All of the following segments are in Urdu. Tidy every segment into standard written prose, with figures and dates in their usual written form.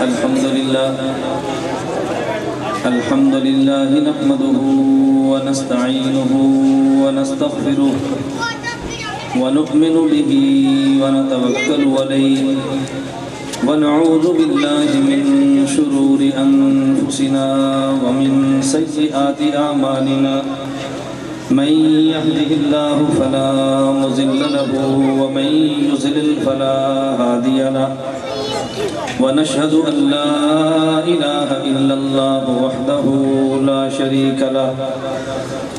الحمد لله نحمده ونستعينه ونستغفره ونؤمن به ونتوكل عليه ونعوذ بالله من شرور أنفسنا ومن سيئات أعمالنا من يهده الله فلا مضل له ومن يضلل فلا هادي له ونشهد أن لا إله إلا الله وحده لا شريك له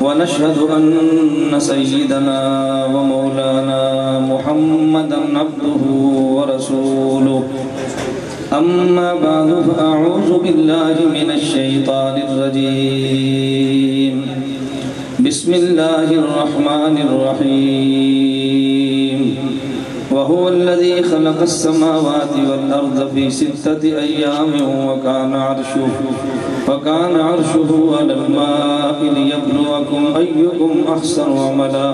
ونشهد أن سيدنا ومولانا محمدا عبده ورسوله أما بعد فأعوذ بالله من الشيطان الرجيم بسم الله الرحمن الرحيم وهو الذي خلق السماوات والأرض في 6 أيام وكان عرشه على الماء ليبلوكم أيكم أحسن عملا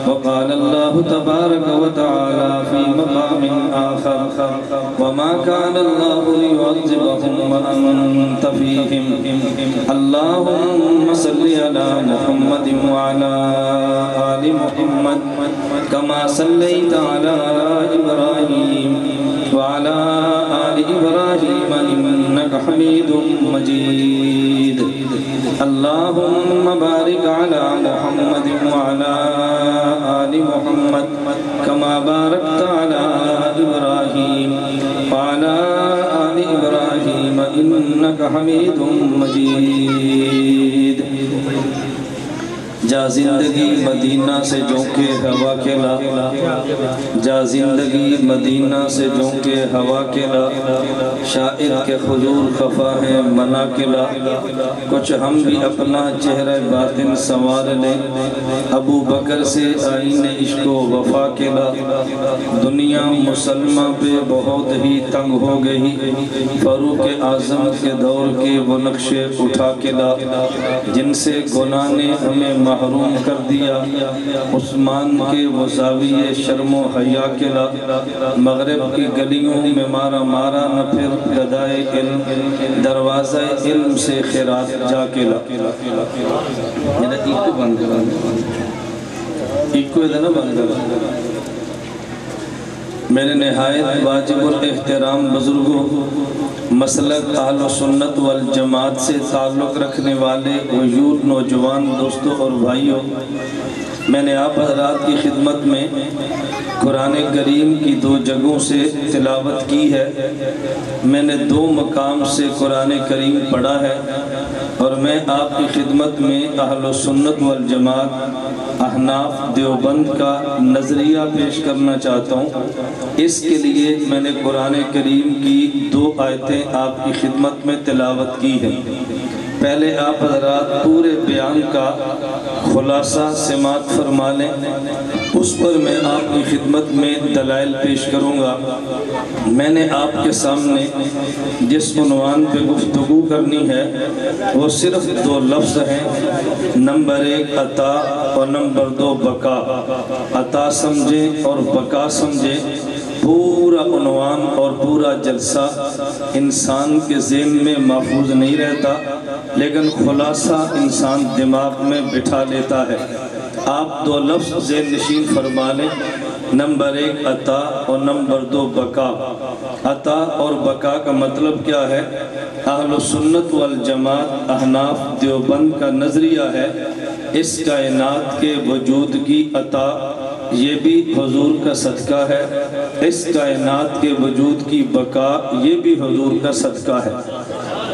وقال الله تبارك وتعالى في مقام آخر وما كان الله ليعذبهم وأنت فيهم اللهم صل على محمد وعلى آل محمد كما صليت على إبراهيم وعلى آل إبراهيم إنك حميد مجيد اللهم بارك على محمد وعلى آل محمد كما باركت على إبراهيم وعلى آل إبراهيم إنك حميد مجيد جا زندگی مدینہ سے جونکے ہوا کھلا جا زندگی مدینہ سے جونکے ہوا کھلا شاعر کے حضور خفا ہے منا کھلا کچھ ہم بھی اپنا چہرہ باطن سنوار لیں ابو بکر سے آئین عشق و وفا کھلا دنیا مسلمہ پہ بہت ہی تنگ ہو گئی فاروق اعظم کے دور کے وہ نقشے اٹھا کھلا جن سے گناہ نے ہمیں محروم کر دیا عثمان کے وہ زاویے شرم و حیا کلا مغرب کی گلیوں میں مارا نہ پھر گدائے علم دروازہ علم سے خیرات جا کلا میرے نہایت واجب الاحترام بزرگوں مسلک اہل سنت والجماعت سے تعلق رکھنے والے وجود نوجوان دوستوں اور بھائیوں میں نے آپ حضرات کی خدمت میں قرآن کریم کی 2 جگہوں سے تلاوت کی ہے میں نے 2 مقام سے قرآن کریم پڑھا ہے اور میں آپ کی خدمت میں اہل سنت والجماعت احناف دیوبند کا نظریہ پیش کرنا چاہتا ہوں اس کے لیے میں نے قرآن کریم کی 2 آیتیں آپ کی خدمت میں تلاوت کی ہیں پہلے آپ حضرات پورے بیان کا خلاصہ سماعت فرما لیں اس پر میں آپ کی خدمت میں دلائل پیش کروں گا میں نے آپ کے سامنے جس عنوان پہ گفتگو کرنی ہے وہ صرف 2 لفظ ہیں نمبر 1 عطا اور نمبر 2 بقا عطا سمجھیں اور بقا سمجھیں پورا عنوان اور پورا جلسہ انسان کے ذہن میں محفوظ نہیں رہتا لیکن خلاصہ انسان دماغ میں بٹھا لیتا ہے آپ 2 لفظ ذہن نشین فرما لیں نمبر 1 عطا اور نمبر 2 بقا عطا اور بقا کا مطلب کیا ہے اہل سنت والجماعت احناف دیوبند کا نظریہ ہے اس کائنات کے وجود کی عطا یہ بھی حضور کا صدقہ ہے اس کائنات کے وجود کی بقا یہ بھی حضور کا صدقہ ہے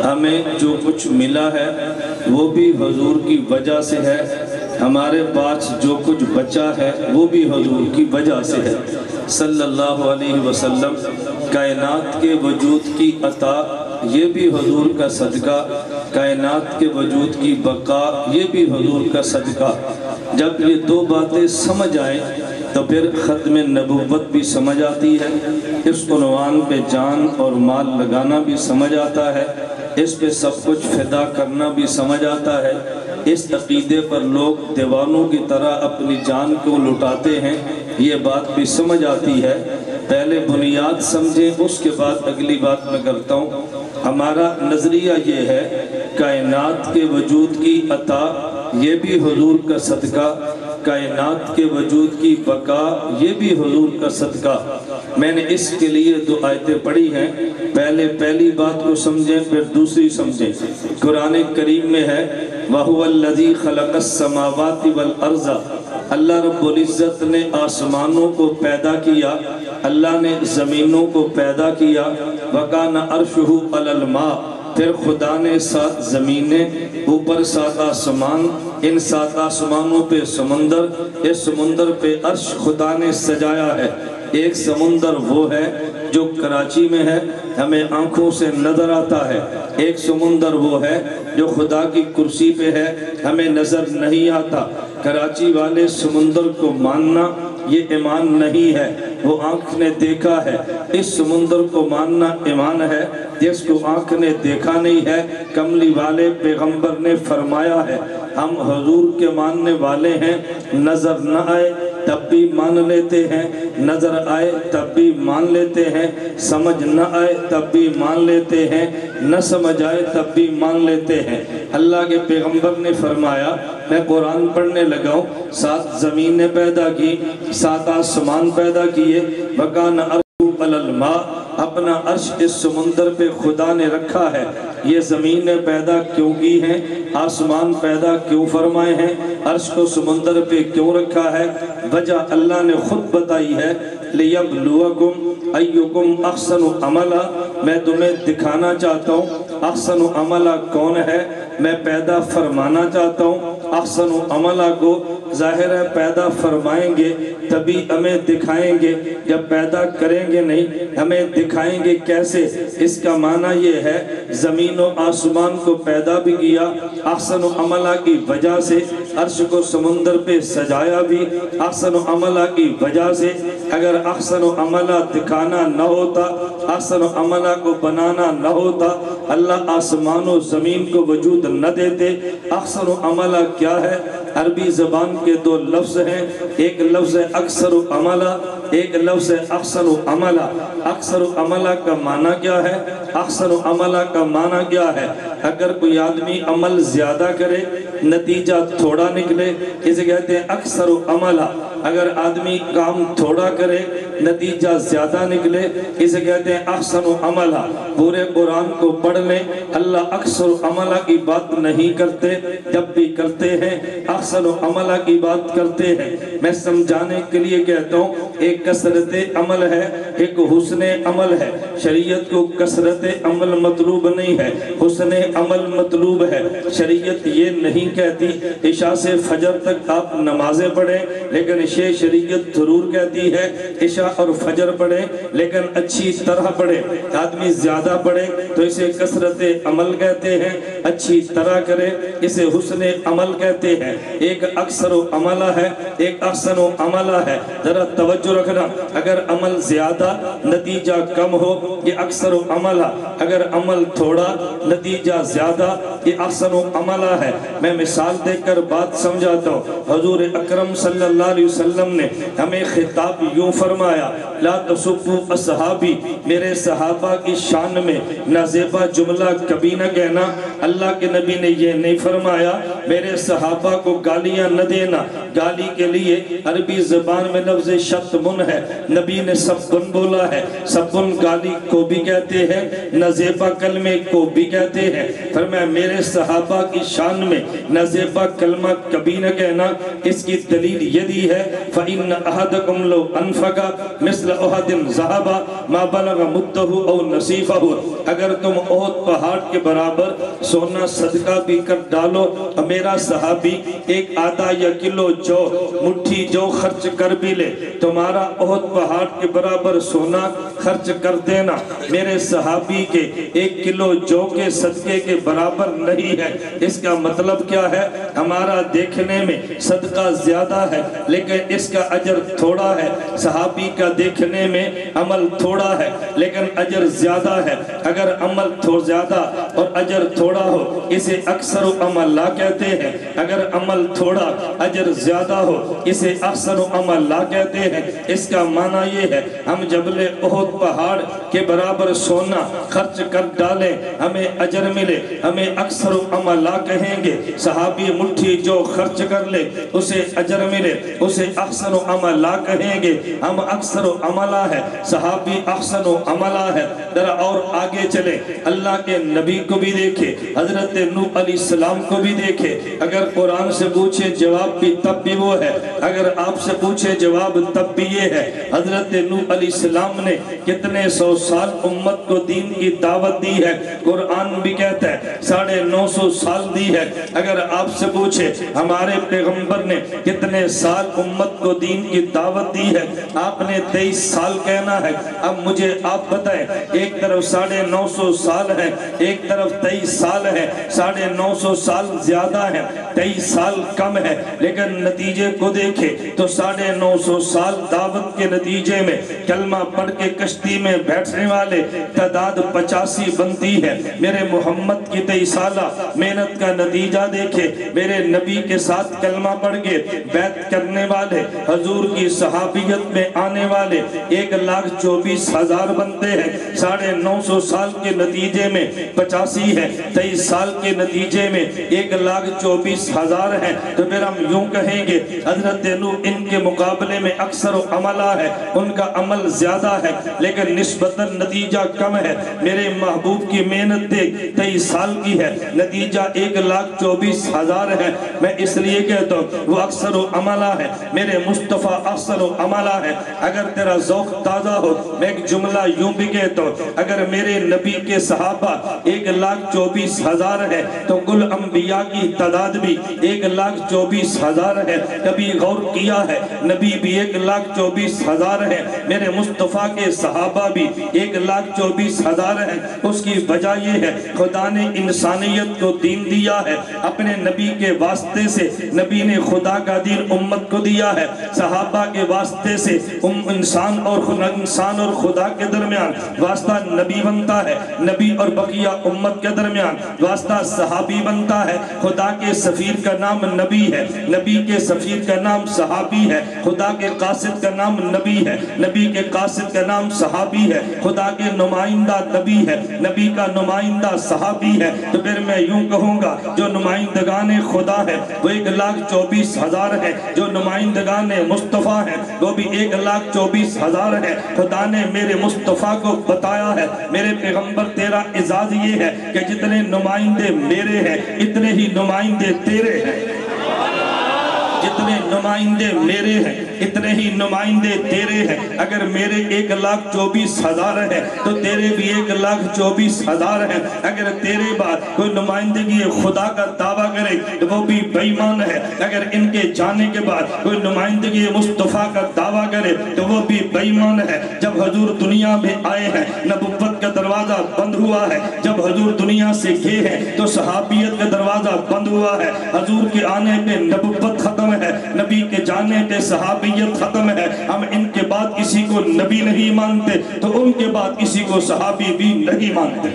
ہمیں جو کچھ ملا ہے وہ بھی حضور کی وجہ سے ہے ہمارے پاس جو کچھ بچا ہے وہ بھی حضور کی وجہ سے ہے صلی اللہ علیہ وسلم کائنات کے وجود کی عطا یہ بھی حضور کا صدقہ کائنات کے وجود کی بقا یہ بھی حضور کا صدقہ جب یہ 2 باتیں سمجھ آئیں تو پھر ختم نبوت بھی سمجھ آتی ہے اس عنوان پہ جان اور مال لگانا بھی سمجھ آتا ہے اس پہ سب کچھ فدا کرنا بھی سمجھ آتا ہے اس عقیدے پر لوگ دیوانوں کی طرح اپنی جان کو لٹاتے ہیں یہ بات بھی سمجھ آتی ہے پہلے بنیاد سمجھیں، اس کے بعد اگلی بات میں کرتا ہوں۔ ہمارا نظریہ یہ ہے کائنات کے وجود کی عطا یہ بھی حضور کا صدقہ، کائنات کے وجود کی بقا یہ بھی حضور کا صدقہ۔ میں نے اس کے لیے 2 آیتیں پڑھی ہیں، پہلے پہلی بات کو سمجھیں پھر دوسری سمجھیں۔ قرآن کریم میں ہے وَهُوَ الَّذِي خَلَقَ السَّمَاوَاتِ وَالْأَرْضَ، اللہ رب العزت نے آسمانوں کو پیدا کیا، اللہ نے زمینوں کو پیدا کیا، وَكَانَ عَرْشُهُ عَلَى الْمَاءِ، پھر خدا نے 7 زمینیں، اوپر 7 آسمان، ان 7 آسمانوں پہ سمندر، اس سمندر پہ عرش خدا نے سجایا ہے۔ ایک سمندر وہ ہے جو کراچی میں ہے، ہمیں آنکھوں سے نظر آتا ہے، ایک سمندر وہ ہے جو خدا کی کرسی پہ ہے، ہمیں نظر نہیں آتا۔ کراچی والے سمندر کو ماننا یہ ایمان نہیں ہے، وہ آنکھ نے دیکھا ہے۔ اس سمندر کو ماننا ایمان ہے جس کو آنکھ نے دیکھا نہیں ہے۔ کملی والے پیغمبر نے فرمایا ہے ہم حضور کے ماننے والے ہیں، نظر نہ آئے تب بھی مان لیتے ہیں، نظر آئے تب بھی مان لیتے ہیں، سمجھ نہ آئے تب بھی مان لیتے ہیں، نہ سمجھ آئے تب بھی مان لیتے ہیں۔ اللہ کے پیغمبر نے فرمایا میں قرآن پڑھنے لگا ہوں، 7 زمینیں پیدا کی، 7 آسمان پیدا کیے، وَكَانَ عَرْشُهُ عَلَى الْمَاءِ، اپنا عرش اس سمندر پہ خدا نے رکھا ہے۔ یہ زمینیں پیدا کیوں کی ہیں، آسمان پیدا کیوں فرمائے ہیں، عرش کو سمندر پہ کیوں رکھا ہے، وجہ اللہ نے خود بتائی ہے لِيَبْلُوَكُمْ أَيُّكُمْ أَحْسَنُ عَمَلًا، میں تمہیں دکھانا چاہتا ہوں احسن عملہ کون ہے، میں پیدا فرمانا چاہتا ہوں احسن عملہ کو۔ ظاہر ہے پیدا فرمائیں گے تبھی ہمیں دکھائیں گے، جب پیدا کریں گے نہیں ہمیں دکھائیں گے کیسے؟ اس کا معنی یہ ہے زمین و آسمان کو پیدا بھی کیا احسن عملہ کی وجہ سے، عرش کو سمندر پہ سجایا بھی احسن عملہ کی وجہ سے۔ اگر احسن عملہ دکھانا نہ ہوتا، احسن عملہ کو بنانا نہ ہوتا، اللہ آسمان و زمین کو وجود نہ دیتے۔ احسن عملہ کیا ہے؟ عربی زبان کے 2 لفظ ہیں، ایک لفظ ہے اکثر عملہ، ایک لفظ ہے احسن عملہ۔ اکثر عملہ کا معنی کیا ہے؟ احسن عملہ کا معنی کیا ہے؟ اگر کوئی آدمی عمل زیادہ کرے نتیجہ تھوڑا نکلے اسے کہتے ہیں اکثر عملہ۔ اگر آدمی کام تھوڑا کرے نتیجہ زیادہ نکلے اسے کہتے ہیں احسن عملہ۔ پورے قرآن کو پڑھ لیں، اللہ اکثر عملہ کی بات نہیں کرتے، جب بھی کرتے ہیں احسن عملہ کی بات کرتے ہیں۔ میں سمجھانے کے لیے کہتا ہوں ایک کثرت عمل ہے، ایک حسن عمل ہے۔ شریعت کو کثرت عمل مطلوب نہیں ہے، حسن عمل مطلوب ہے۔ شریعت یہ نہیں کہتی عشاء سے فجر تک آپ نمازیں پڑھیں، لیکن شریعت ضرور کہتی ہے عشاء اور فجر پڑھیں لیکن اچھی طرح پڑھیں۔ آدمی زیادہ پڑھے تو اسے کثرت عمل کہتے ہیں، اچھی طرح کرے اسے حسن عمل کہتے ہیں۔ ایک اکثر عملہ ہے، ایک احسن عملہ ہے۔ ذرا توجہ رکھنا، اگر عمل زیادہ نتیجہ کم ہو یہ اکثر عملہ، اگر عمل تھوڑا نتیجہ زیادہ یہ احسن عملہ ہے۔ میں مثال دے کر بات سمجھاتا ہوں۔ حضور اکرم صلی اللہ علیہ وسلم نے ہمیں خطاب یوں فرمایا لا تسبوا اصحابی، میرے صحابہ کی شان میں نازیبا جملہ کبھی نہ کہنا۔ اللہ کے نبی نے یہ نہیں فرمایا میرے صحابہ کو گالیاں نہ دینا، گالی کے لیے عربی زبان میں لفظ شتمن ہے، نبی نے سبن بولا ہے، سبن گالی کو بھی کہتے ہیں، نازیبا کلمے کو بھی کہتے ہیں۔ فرمایا میرے صحابہ کی شان میں نازیبا کلمہ کبھی نہ کہنا۔ اس کی دلیل یہ دی ہے فَإِنَّ أَحَدَكُمْ لَوْ أَنفَقَ مِثْلَ أُحُدٍ ذَهَبًا مَا بَلَغَ مُدَّهُ أَوْ نَصِيفَهُ، اگر تم احد پہاڑ کے برابر سونا صدقہ بھی کر ڈالو، میرا صحابی 1 آدھا یا کلو جو مٹھی جو خرچ کر بھی لے، تمہارا احد پہاڑ کے برابر سونا خرچ کر دینا میرے صحابی کے 1 کلو جو کے صدقے کے برابر نہیں ہے۔ اس کا مطلب کیا ہے؟ ہمارا دیکھنے میں صدقہ زیادہ ہے لیکن اس کا اجر تھوڑا ہے، صحابی کا دیکھنے میں عمل تھوڑا ہے لیکن اجر زیادہ ہے۔ اگر عمل زیادہ اور اجر تھوڑا ہو اسے اکثر عمل لا کہتے ہیں، اگر عمل تھوڑا اجر زیادہ ہو اسے اکثر عمل لا کہتے ہیں۔ اس کا معنی یہ ہے ہم جبل احد پہاڑ کے برابر سونا خرچ کر ڈالیں ہمیں اجر ملے، ہمیں اکثر عمل لا کہیں گے۔ صحابی مٹھی جو خرچ کر لے اسے اجر ملے، اسے اکثر عمل لا کہیں گے۔ ہم اکثر عملہ ہے، صحابی احسن عملہ ہے۔ ذرا اور آگے چلیں، اللہ کے نبی کو بھی دیکھے، حضرت نوح علیہ السلام کو بھی دیکھے۔ اگر قرآن سے پوچھے جواب بھی تب بھی وہ ہے، اگر آپ سے پوچھے جواب تب بھی یہ ہے۔ حضرت نوح علیہ السلام نے کتنے سو سال امت کو دین کی دعوت دی ہے، قرآن بھی کہتا ہے 950 سال دی ہے۔ اگر آپ سے پوچھے ہمارے پیغمبر نے کتنے سال امت کو دین کی دعوت دی ہے، آپ نے 23 سال کہنا ہے۔ اب مجھے آپ بتائیں، ایک طرف 950 سال ہے، ایک طرف 23 سال ہے۔ 950 سال زیادہ ہے، 23 سال کم ہے، لیکن نتیجے کو دیکھے تو 950 سال دعوت کے نتیجے میں کلمہ پڑھ کے کشتی میں بیٹھنے والے تعداد 85 بنتی ہے۔ میرے محمد کی 23 سالہ محنت کا نتیجہ دیکھے، میرے نبی کے ساتھ کلمہ پڑھ کے بیعت کرنے والے، حضور کی صحابیت میں آنے والے 1,24,000 بنتے ہیں۔ 950 سال کے نتیجے میں 85 ہے، 23 سال کے نتیجے میں 1,24,000 ہیں۔ تو پھر ہم یوں کہیں گے حضرت نوح ان کے مقابلے میں اکثر عملہ ہے، ان کا عمل زیادہ ہے لیکن نسبتاً نتیجہ کم ہے۔ میرے محبوب کی محنت دیکھ 23 سال کی ہے، نتیجہ 1,24,000 ہے۔ میں اس لیے کہتا ہوں وہ اکثر عملہ ہے، میرے مصطفیٰ اکثر عملہ ہے۔ اگر تیرا ذوق تازہ ہو میں ایک جملہ یوں بھی کہتا ہوں، اگر میرے نبی کے صحابہ 1,24,000 ہے تو کل انبیاء کی تعداد بھی 1,24,000 ہے۔ کبھی غور کیا ہے نبی بھی 1,24,000 ہے، میرے مصطفیٰ کے صحابہ بھی 1,24,000 ہیں۔ اس کی وجہ یہ ہے خدا نے انسانیت کو دین دیا ہے، اپنے نبی کے واسطے سے نبی نے خدا کا دین امت کو دیا ہے۔ صحابہ کے واسطے سے انسان اور خدا کے درمیان واسطہ نبی بنتا ہے، نبی اور بقیہ امت کے درمیان واسطہ صحابی بنتا ہے۔ خدا کے سفیر کا نام نبی ہے، نبی کے سفیر کا نام صحابی ہے، خدا کے قاصد کا نام نبی ہے، نبی کے قاصد کا نام صحابی ہے، خدا کے نمائندہ نبی ہے، نبی کا نمائندہ صحابی ہے۔ تو پھر میں یوں کہوں گا جو نمائندگان خدا ہے وہ 1,24,000 ہے، جو نمائندگان مصطفیٰ ہیں وہ بھی 1,24,000 ہے۔ خدا نے میرے مصطفیٰ کو بتایا ہے، میرے پیغمبر تیرا اعزاز یہ ہے کہ جتنے نمائندے میرے ہیں اتنے ہی نمائندے تیرے ہیں، جتنے نمائندے میرے ہیں اتنے ہی نمائندے تیرے ہیں۔ اگر میرے 1,24,000 ہیں تو تیرے بھی 1,24,000 ہیں۔ اگر تیرے بعد کوئی نمائندگی خدا کا دعویٰ کرے تو وہ بھی بے ایمان ہے، اگر ان کے جانے کے بعد کوئی نمائندگی مصطفیٰ کا دعویٰ کرے تو وہ بھی بے ایمان ہے۔ جب حضور دنیا میں آئے ہیں نبوت کا دروازہ بند ہوا ہے، جب حضور دنیا سے گئے ہیں تو صحابیت کا دروازہ بند ہوا ہے۔ حضور کے آنے پہ نبوت ختم ہے، نبی کے جانے پہ صحابیت ختم ہے۔ ہم ان کے بعد کسی کو نبی نہیں مانتے تو ان کے بعد کسی کو صحابی بھی نہیں مانتے۔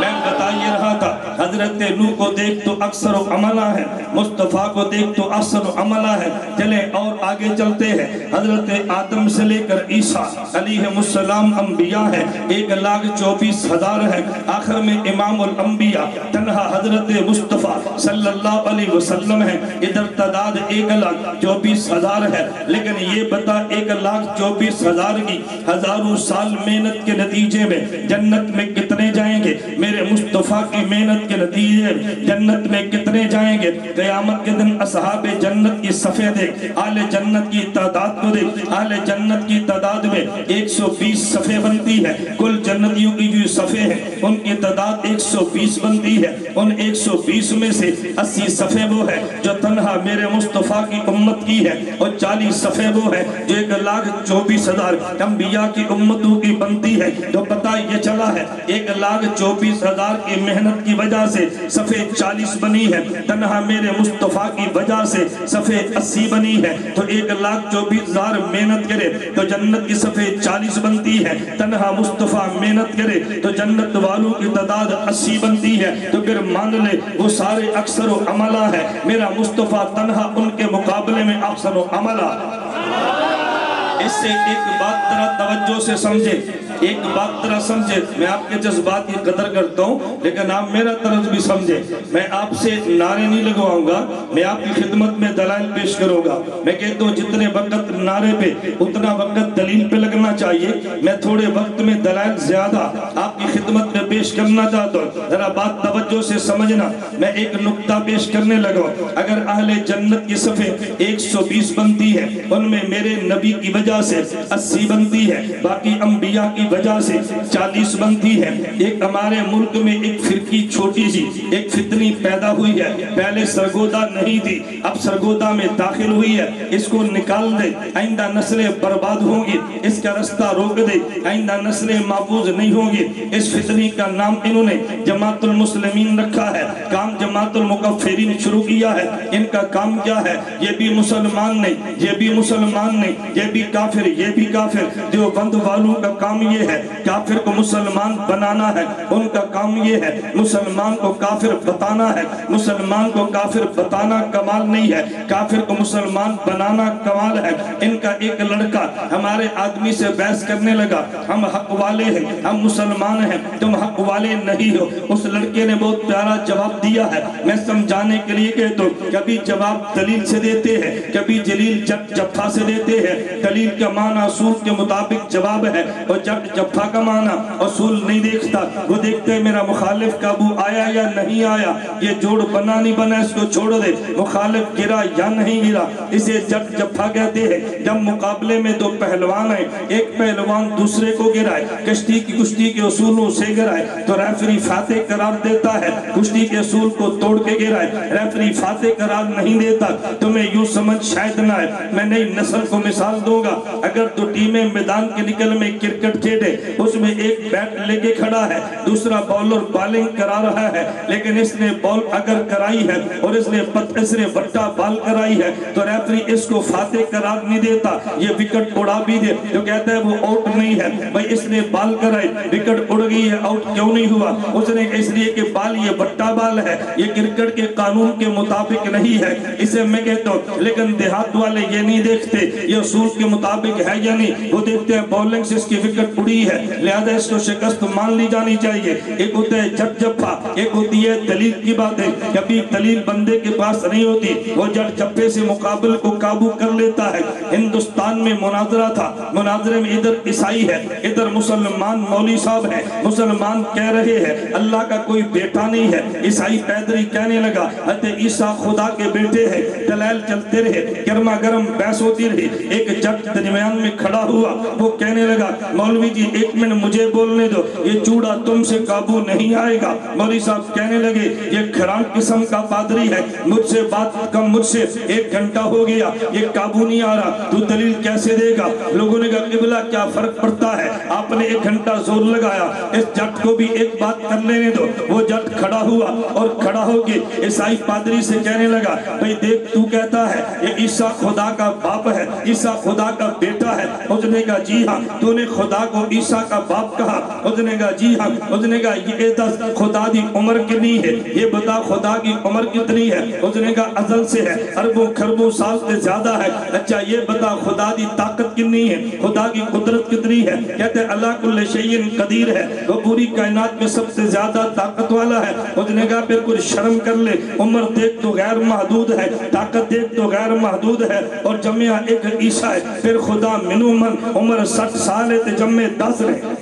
میں بتا یہ رہا تھا حضرت نوح کو دیکھ تو اکثر عملہ ہے، مصطفیٰ کو دیکھ تو اکثر عملہ ہے۔ چلیں اور آگے چلتے ہیں، حضرت آدم سے لے کر عیسیٰ علیہ السلام انبیاء ہیں، 1,24,000 ہیں۔ آخر میں امام الانبیاء تنہا حضرت مصطفیٰ صلی اللہ علیہ وسلم ہیں، ادھر تعداد 1,24,000 ہے۔ لیکن یہ بتا 1,24,000 کی ہزاروں سال محنت کے نتیجے میں جنت میں کتنے جائیں گے؟ میرے مصطفیٰ کی محنت کے نتیجے جنت میں کتنے جائیں گے؟ قیامت کے دن اصحاب جنت کی صفحے دیکھ، اہل جنت کی تعداد کو دیکھ، اہل جنت کی تعداد میں 120 صفحے بنتی ہے۔ کل جنتیوں کی جو صفحے ہیں ان کی تعداد 120 بنتی ہے۔ ان 120 120 میں سے 80 صفحے وہ ہے جو تنہا میرے مصطفیٰ کی امت کی ہے، اور 40 صفحے وہ ہے جو 1,24,000 انبیاء کی امتوں کی بنتی ہے۔ تو پتہ یہ چلا ہے 1,24,000 کی محنت کی وجہ سے صفحے 40 بنی ہے، تنہا میرے مصطفیٰ کی وجہ سے صفحے 80 بنی ہے۔ تو 1,24,000 محنت کرے تو جنت کی صفحے 40 بنتی ہے، تنہا مصطفیٰ محنت کرے تو جنت والوں کی تعداد 80 بنتی ہے۔ تو پھر مان لے وہ سارے اکثر و عملہ ہے، میرا مصطفیٰ تنہا ان کے مقابلے میں اکثر و عملہ۔ اس سے ایک بات ذرا توجہ سے سمجھے، ایک بات ذرا سمجھے، میں آپ کے جذبات کی قدر کرتا ہوں لیکن آپ میرا طرز بھی سمجھے۔ میں آپ سے نعرے نہیں لگواؤں گا، میں آپ کی خدمت میں دلائل پیش کروں گا۔ میں کہتا ہوں جتنے وقت نعرے پہ اتنا وقت دلیل پہ لگنا چاہیے، میں تھوڑے وقت میں دلائل زیادہ آپ کی خدمت میں پیش کرنا چاہتا ہوں، ذرا بات توجہ سے سمجھنا۔ میں ایک نقطہ پیش کرنے لگا، اگر اہل جنت کی صفحے 120 بنتی ہے، ان میں میرے نبی کی وجہ سے 80 بنتی ہے، باقی انبیاء کی وجہ سے 40 بنتی ہے۔ ایک ہمارے ملک میں ایک فرقی چھوٹی سی ایک فتنی پیدا ہوئی ہے، پہلے سرگودا نہیں تھی، اب سرگودا میں داخل ہوئی ہے، اس کو نکال دے، آئندہ نسلیں برباد ہوں گی، اس کا رستہ روک دے، آئندہ نسلیں محفوظ نہیں ہوں گی۔ اس فتنی کا نام انہوں نے جماعت المسلمین رکھا ہے، کام جماعت المکفرین شروع کیا ہے۔ ان کا کام کیا ہے؟ یہ بھی مسلمان نہیں، یہ بھی مسلمان نہیں، یہ بھی کافر، یہ بھی کافر۔ دیوبند والوں کا کام یہ ہے کافر کو مسلمان بنانا ہے، ان کا کام یہ ہے مسلمان کو کافر بتانا ہے۔ مسلمان کو کافر بتانا کمال نہیں ہے، کافر کو مسلمان بنانا کمال ہے۔ ان کا ایک لڑکا ہمارے آدمی سے بحث کرنے لگا، ہم حق والے ہیں، ہم مسلمان ہیں، تم حق والے نہیں ہو۔ اس لڑکے نے بہت پیارا جواب دیا ہے، میں سمجھانے کے لیے کہتا ہوں، کبھی جواب دلیل سے دیتے ہیں، کبھی جلیل جفا سے دیتے ہیں۔ دلیل کا معنی اصول کے مطابق جواب ہے، اور جفا کا معنی اصول نہیں دیکھتا، وہ دیکھتے ہیں میرا مخالف قابو آیا یا نہیں آیا، یہ جوڑ بنا نہیں بنا، اس کو چھوڑ دے، مخالف گرا یا نہیں گرا، اسے جفا کہتے ہیں۔ جب مقابلے میں دو پہلوان ہیں، ایک پہلوان دوسرے کو گرائے، کشتی کے اصولوں سے گرائے تو ریفری فاتح قرار دیتا ہے، کشتی کے اصول کو توڑ کے گرائے ریفری فاتح قرار نہیں دیتا۔ تمہیں یوں سمجھ شاید نہ ہے، میں نئی نسل کو مثال دوں گا، اگر دو ٹیمیں میدان کے نکل میں کرکٹ کھیلے، اس میں ایک بیٹ لے کے کھڑا ہے، دوسرا بولر بالنگ کرا رہا ہے، لیکن اس نے بال اگر کرائی ہے اور اس نے بٹا بال کرائی ہے تو ریفری اس کو فاتح قرار نہیں دیتا، یہ وکٹ اڑا بھی دے جو کہتا ہے وہ آؤٹ نہیں ہے۔ بھئی اس نے بال کرائی، وکٹ اڑ گئی ہے، آؤٹ کیوں نہیں ہوا؟ اس نے اس لیے کہ بال یہ بٹا بال ہے، یہ کرکٹ کے قانون کے مطابق نہیں ہے، اسے میں کہتا ہوں۔ لیکن دیہات والے یہ نہیں دیکھتے یہ اصول کے مطابق ہے یا نہیں، وہ دیکھتے ہیں بولنگ سے اس کی وکٹ اڑی ہے لہذا اس کو شکست مان لی جانی چاہیے۔ ایک ہوتا ہے جٹ جفا، ایک ہوتی ہے دلیل کی باتیں۔ کبھی دلیل بندے کے پاس نہیں ہوتی، وہ جٹ جفے سے مقابل کو قابو کر لیتا ہے۔ ہندوستان میں مناظرہ تھا، مناظرے میں ادھر عیسائی ہے، ادھر مسلمان مولوی صاحب ہے، مسلمان کہہ رہے ہیں اللہ کا کوئی بیٹا نہیں ہے، عیسائی پیدری کہنے لگا حضرت عیسیٰ خدا کے بیٹے ہیں۔ دلائل چلتے رہے، گرما گرم بحث ہوتی رہی، ایک جٹ درمیان میں کھڑا ہوا، وہ کہنے لگا مولوی جی ایک منٹ مجھے بولنے دو، یہ چوڑا تم سے قابو نہیں آئے گا۔ مولوی صاحب کہنے لگے یہ کھران قسم کا پادری ہے، مجھ سے بات کم، مجھ سے 1 گھنٹہ ہو گیا، یہ قابو نہیں آ رہا، تو دلیل کیسے دے گا؟ لوگوں نے کہا قبلہ کیا فرق پڑتا ہے، آپ نے 1 گھنٹہ زور لگایا، اس جٹ کو بھی ایک بات کر لینے دو۔ وہ جٹ کھڑا ہوا اور کھڑا ہو کے عیسائی پادری سے کہنے لگا بھئی دیکھ تو کہتا ہے یہ عیسیٰ خدا کا باپ ہے، عیسیٰ خدا کا بیٹا ہے۔ اس نے کہا جی ہاں، تو نے خدا کو عیسیٰ کا باپ کہا؟ اس نے کہا جی ہاں۔ اس نے کہا یہ دس خدا دی عمر کتنی ہے، یہ بتا خدا کی عمر کتنی ہے؟ اس نے کہا ازل سے ہے، اربوں خربوں سال سے زیادہ ہے۔ اچھا یہ بتا خدا دی طاقت کتنی ہے، خدا کی قدرت کتنی ہے؟ کہتے ہیں اللہ کل شیء قدیر ہے، وہ پوری کائنات میں سب سے زیادہ طاقت والا ہے۔ اس نے کہا پھر کچھ شرم کر لے، عمر دیکھ تو غیر محدود ہے، طاقت دیکھ تو غیر محدود ہے، اور جمعہ ایک عیسیٰ ہے، پھر خدا منو من، عمر 60 سال ہے تو جمعہ 10 رہے۔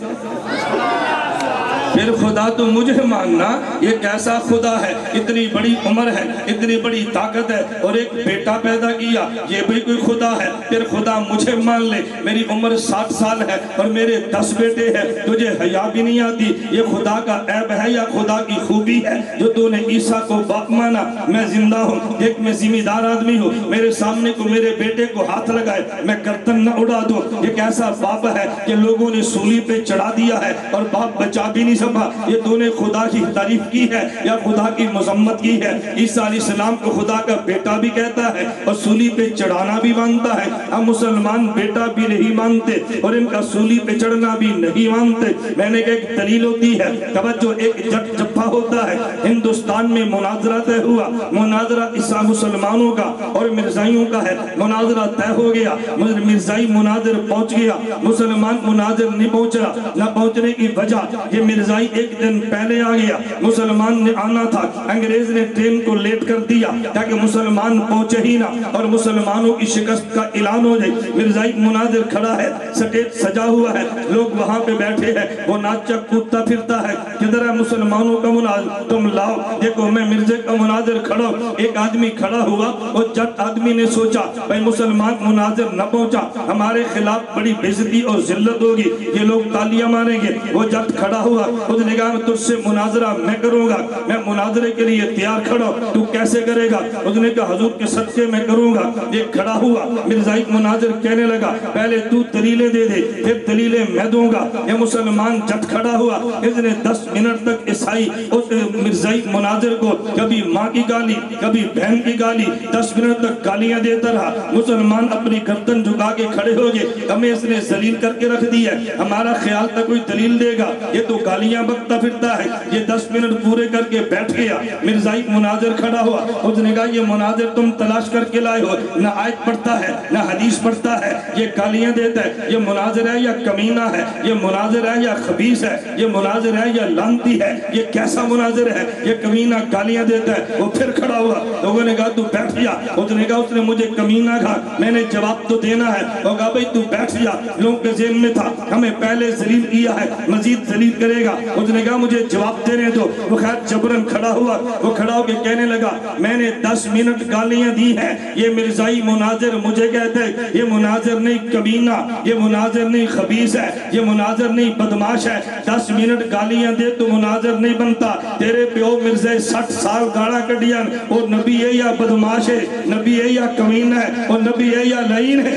پھر خدا تو مجھے ماننا، یہ کیسا خدا ہے، اتنی بڑی عمر ہے، اتنی بڑی طاقت ہے، اور ایک بیٹا پیدا کیا، یہ بھی کوئی خدا ہے؟ پھر خدا مجھے مان لے، میری عمر 60 سال ہے اور میرے 10 بیٹے ہیں، تجھے حیا بھی نہیں آتی، یہ خدا کا عیب ہے یا خدا کی خوبی ہے جو تو نے عیسیٰ کو باپ مانا؟ میں زندہ ہوں، ایک میں ذمہ دار آدمی ہوں، میرے سامنے کو میرے بیٹے کو ہاتھ لگائے میں گردن نہ اڑا دوں؟ یہ کیسا باپ ہے کہ لوگوں نے سولی پہ چڑھا دیا ہے اور باپ بچا بھی نہیں سکا؟ یہ تو نے خدا کی تعریف کی ہے یا خدا کی مذمت کی ہے؟ عیسیٰ علیہ السلام کو خدا کا بیٹا بھی کہتا ہے اور سولی پہ چڑھانا بھی مانتا ہے۔ ہم مسلمان بیٹا بھی نہیں مانتے اور ان کا سولی پہ چڑھنا بھی نہیں مانتے۔ میں نے کہا ایک دلیل ہوتی ہے، توجہ، ایک جٹ جبھا ہوتا ہے۔ ہندوستان میں مناظرہ طے ہوا، مناظرہ عیسیٰ مسلمانوں کا اور مرزائیوں کا ہے، مناظرہ طے ہو گیا، مرزائی مناظر پہنچ گیا، مسلمان مناظر نہیں پہنچا، نہ پہنچنے کی وجہ یہ مرزائی ایک دن پہلے آ گیا، مسلمان نے آنا تھا، انگریز نے ٹرین کو لیٹ کر دیا تاکہ مسلمان پہنچے ہی نہ اور مسلمانوں کی شکست کا اعلان ہو جائے۔ مرزائی مناظر کھڑا ہے، سٹیج سجا ہوا ہے، لوگ وہاں پہ بیٹھے ہیں، وہ ناچا کودتا پھرتا ہے، کدھر ہے مسلمانوں کا مناظر؟ تم لاؤ، دیکھو میں مرزے کا مناظر کھڑا ہوں۔ ایک آدمی کھڑا ہوا، وہ جٹ آدمی نے سوچا بھئی مسلمان مناظر نہ پہنچا، ہمارے خلاف بڑی بے عزتی اور ذلت ہوگی، یہ لوگ تالیاں ماریں گے۔ وہ جٹ کھڑا ہوا، اس نے کہا تجھ سے مناظرہ میں کروں گا، میں مناظرے کے لیے تیار کھڑا ہوں، تو کیسے کرے گا؟ اس نے کہا حضور کے صدقے میں کروں گا۔ یہ کھڑا ہوا، مرزائی مناظر کہنے لگا پہلے تو دلیلیں دے دے پھر دلیلیں میں دوں گا۔ یہ مسلمان جٹ کھڑا ہوا، اس نے 10 منٹ تک عیسائی اس مرزائی مناظر کو کبھی ماں کی گالی کبھی بہن کی گالی 10 منٹ تک گالیاں دیتا رہا۔ مسلمان اپنی گردن جھکا کے کھڑے ہو گئے، ہمیں اس نے ذلیل کر کے رکھ دی ہے، ہمارا خیال تھا کوئی دلیل دے گا، یہ تو گالیاں بکتا پھرتا ہے۔ یہ 10 منٹ پورے کر کے بیٹھ گیا، مرزائی مناظر کھڑا ہوا، اس نے کہا یہ مناظر تم تلاش کر کے لائے ہو، نہ آیت پڑھتا ہے نہ حدیث پڑھتا ہے، یہ گالیاں دیتا ہے، یہ مناظر ہے یا کمینہ ہے، یہ مناظر ہے یا خبیث ہے، یہ مناظر ہے یا لعنتی ہے، یہ کیسا مناظر ہے؟ یہ کمینہ گالیاں دیتا ہے۔ وہ پھر کھڑا ہوا، لوگوں نے کہا تو بیٹھ جا، اس نے کہا اس نے مجھے کمینہ کہا، میں نے جواب تو دینا ہے، وہ کہا بھئی تو بیٹھ جا، لوگوں کے ذہن میں تھا ہمیں پہلے ذلیل کیا ہے مزید ذلیل کرے گا، اس نے کہا مجھے جواب دینے دو۔ وہ خیر جبرن کھڑا ہوا، وہ کھڑا ہو کے کہنے لگا میں نے 10 منٹ گالیاں دی ہیں، یہ مرزائی مناظر مجھے کہتے ہیں یہ مناظر نہیں کمینہ، یہ مناظر نہیں خبیث ہے، یہ مناظر نہیں بدماش ہے، 10 منٹ گالیاں دے تو مناظر نہیں بنتا۔ تیرے پیو مرزے 60 سال گاڑا کڈیاں، وہ نبی ہے یا بدماش ہے، نبی ہے یا کمینہ ہے، وہ نبی ہے یا لعین ہے؟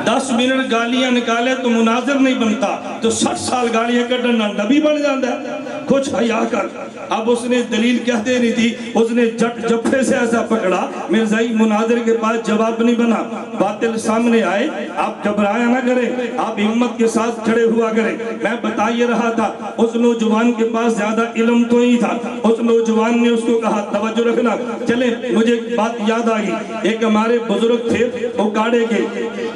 10 منٹ گالیاں نکالے تو مناظر نہیں بنتا، تو 60 سال گالیاں کڈنا نبی بن جاندہ ہے؟ کچھ حیا کر۔ اب اس نے دلیل کیا دینی تھی، اس نے جٹ جبھے سے ایسا پکڑا، مرزائی مناظر کے پاس جواب نہیں بنا، باطل سامنے آئے، آپ گھبرایا نہ کریں، آپ ہمت کے ساتھ کھڑے ہوا کریں۔ میں بتا یہ رہا تھا اس نوجوان کے پاس زیادہ علم تو ہی تھا، اس نوجوان نے اس کو کہا توجہ رکھنا، چلیں مجھے ایک بات یاد آئی، ایک ہمارے بزرگ تھے، وہ کاڑے کے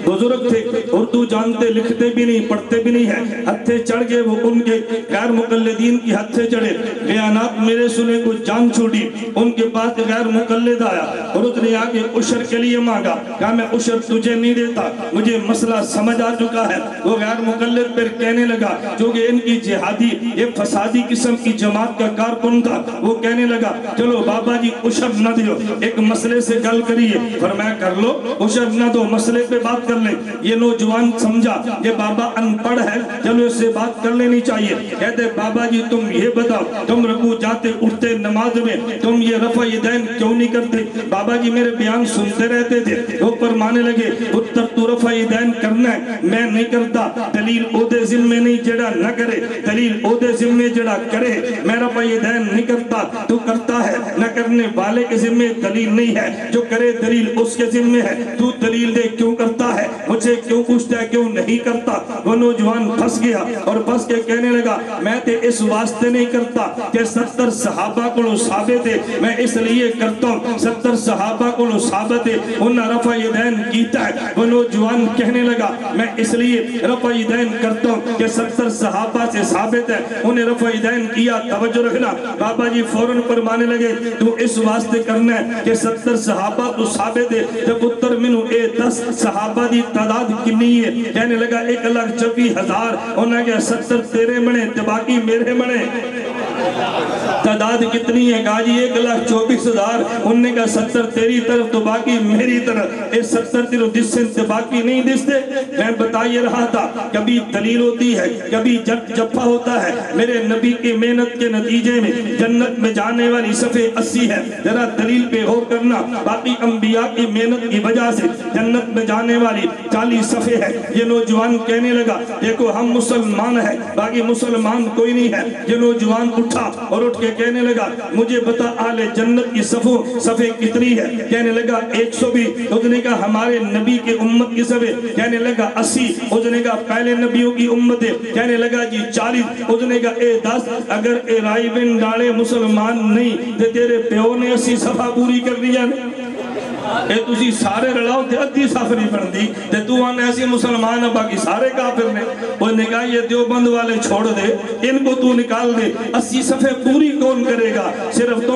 بزرگ تھے، اردو جانتے لکھتے بھی نہیں پڑھتے بھی نہیں ہے، ہتھے چڑھ گئے، وہ ان کے غیر مقلدین کی ہتھے چڑھے، بیانات میرے سنے کو جان چھوٹی، ان کے پاس غیر مقلد آیا اور اس نے آگے عشر کے لیے مانگا، کہا میں عشر تجھے نہیں دیتا، مجھے مسئلہ سمجھ آ چکا ہے۔ وہ غیر مقلد پر کہنے لگا جو کہ ان کی جہادی ایک فسادی قسم کی جماعت کا کارکن تھا، وہ کہنے لگا چلو بابا جی عشر نہ دیو، ایک مسئلے سے گل کریے، فرمایا کر لو، عشر نہ دو، مسئلے پہ بات کر لیں۔ یہ نوجوان سمجھا یہ بابا ان پڑھ ہے، چلو اس سے بات کر لینی چاہیے۔ کہتے بابا جی تم یہ بتاؤ، تم رکوع جاتے اٹھتے نماز میں تم یہ رفع یدین کیوں نہیں کرتے؟ بابا جی میرے بیان سنتے رہتے تھے، وہ فرمانے لگے پتر تو رفع یدین کرنا ہے، میں نہیں کرتا، دلیل او دے ذمے نہیں جڑا نہ کرے، دلیل او دے ذمے جڑا کرے، میں رفع یدین نہیں کرتا، تو کرتا ہے، نہ کرنے والے کے ذمے دلیل نہیں ہے، جو کرے دلیل اس کے ذمے ہے، تو دلیل دے کیوں کرتا ہے، مجھے کیوں پوچھتا ہے کیوں نہیں کرتا؟ وہ نوجوان پھنس گیا اور پھنس کے کہنے لگا میں تے اس واسطے نہیں کرتا کہ 70 صحابہ کو ثابت ہے، میں اس لیے کرتا ہوں 70 صحابہ کو ثابت ہے انہاں رفع یدین کیتا ہے۔ وہ نوجوان کہنے لگا میں اس لیے رفع یدین کرتا ہوں کہ 70 صحابہ سے ثابت ہے انہیں رفع یدین کیا۔ توجہ رکھنا، بابا جی فوراً فرمانے لگے تو اس واسطے کرنا ہے کہ 70 صحابہ تو ثابت ہے، جب اتر منو 10 صحابہ دی تعداد کنی ہے، کہنے لگا 1,24,000 انہیں کہا 70 تیرے بنے تو باقی میرے بنے. تعداد کتنی ہے؟ کہا جی 1,24,000. انہوں نے کہا 70 تیری طرف تو باقی میری طرف. اے 70 تیرو دس سے تو باقی نہیں دستے. میں بتا یہ رہا تھا کبھی دلیل ہوتی ہے کبھی جفا ہوتا ہے. میرے نبی کی محنت کے نتیجے میں جنت میں جانے والی صفحے 80 ہے. ذرا دلیل پہ غور کرنا. باقی انبیاء کی محنت کی وجہ سے جنت میں جانے والی 40 صفحے ہے. یہ نوجوان کہنے لگا دیکھو ہم مسلمان ہیں باقی مسلمان کوئی نہیں ہے. یہ نوجوان اٹھا اور اٹھ کے کہنے لگا مجھے بتا آل جنت کی صفحے کتنی ہے؟ کہنے لگا 120. اس نے کہا ہمارے نبی کی امت کی صفحے؟ کہنے لگا 80. اس نے کہا پہلے نبیوں کی امت ہے؟ کہنے لگا جی 40. اس نے کہا اے 10 اگر اے رائی بن ڈالے مسلمان نہیں تے تیرے پیو نے 80 صفحہ پوری کر دیا. اے تسی سارے رلاؤ تے ادھی سفری بن دی تے تو آنے ایسی مسلمان ہے باقی سارے کافر نے. وہ نے کہا یہ دیوبند والے چھوڑ دے ان کو تو نکال دے. 80 صفحے پوری کون کرے گا؟ صرف تو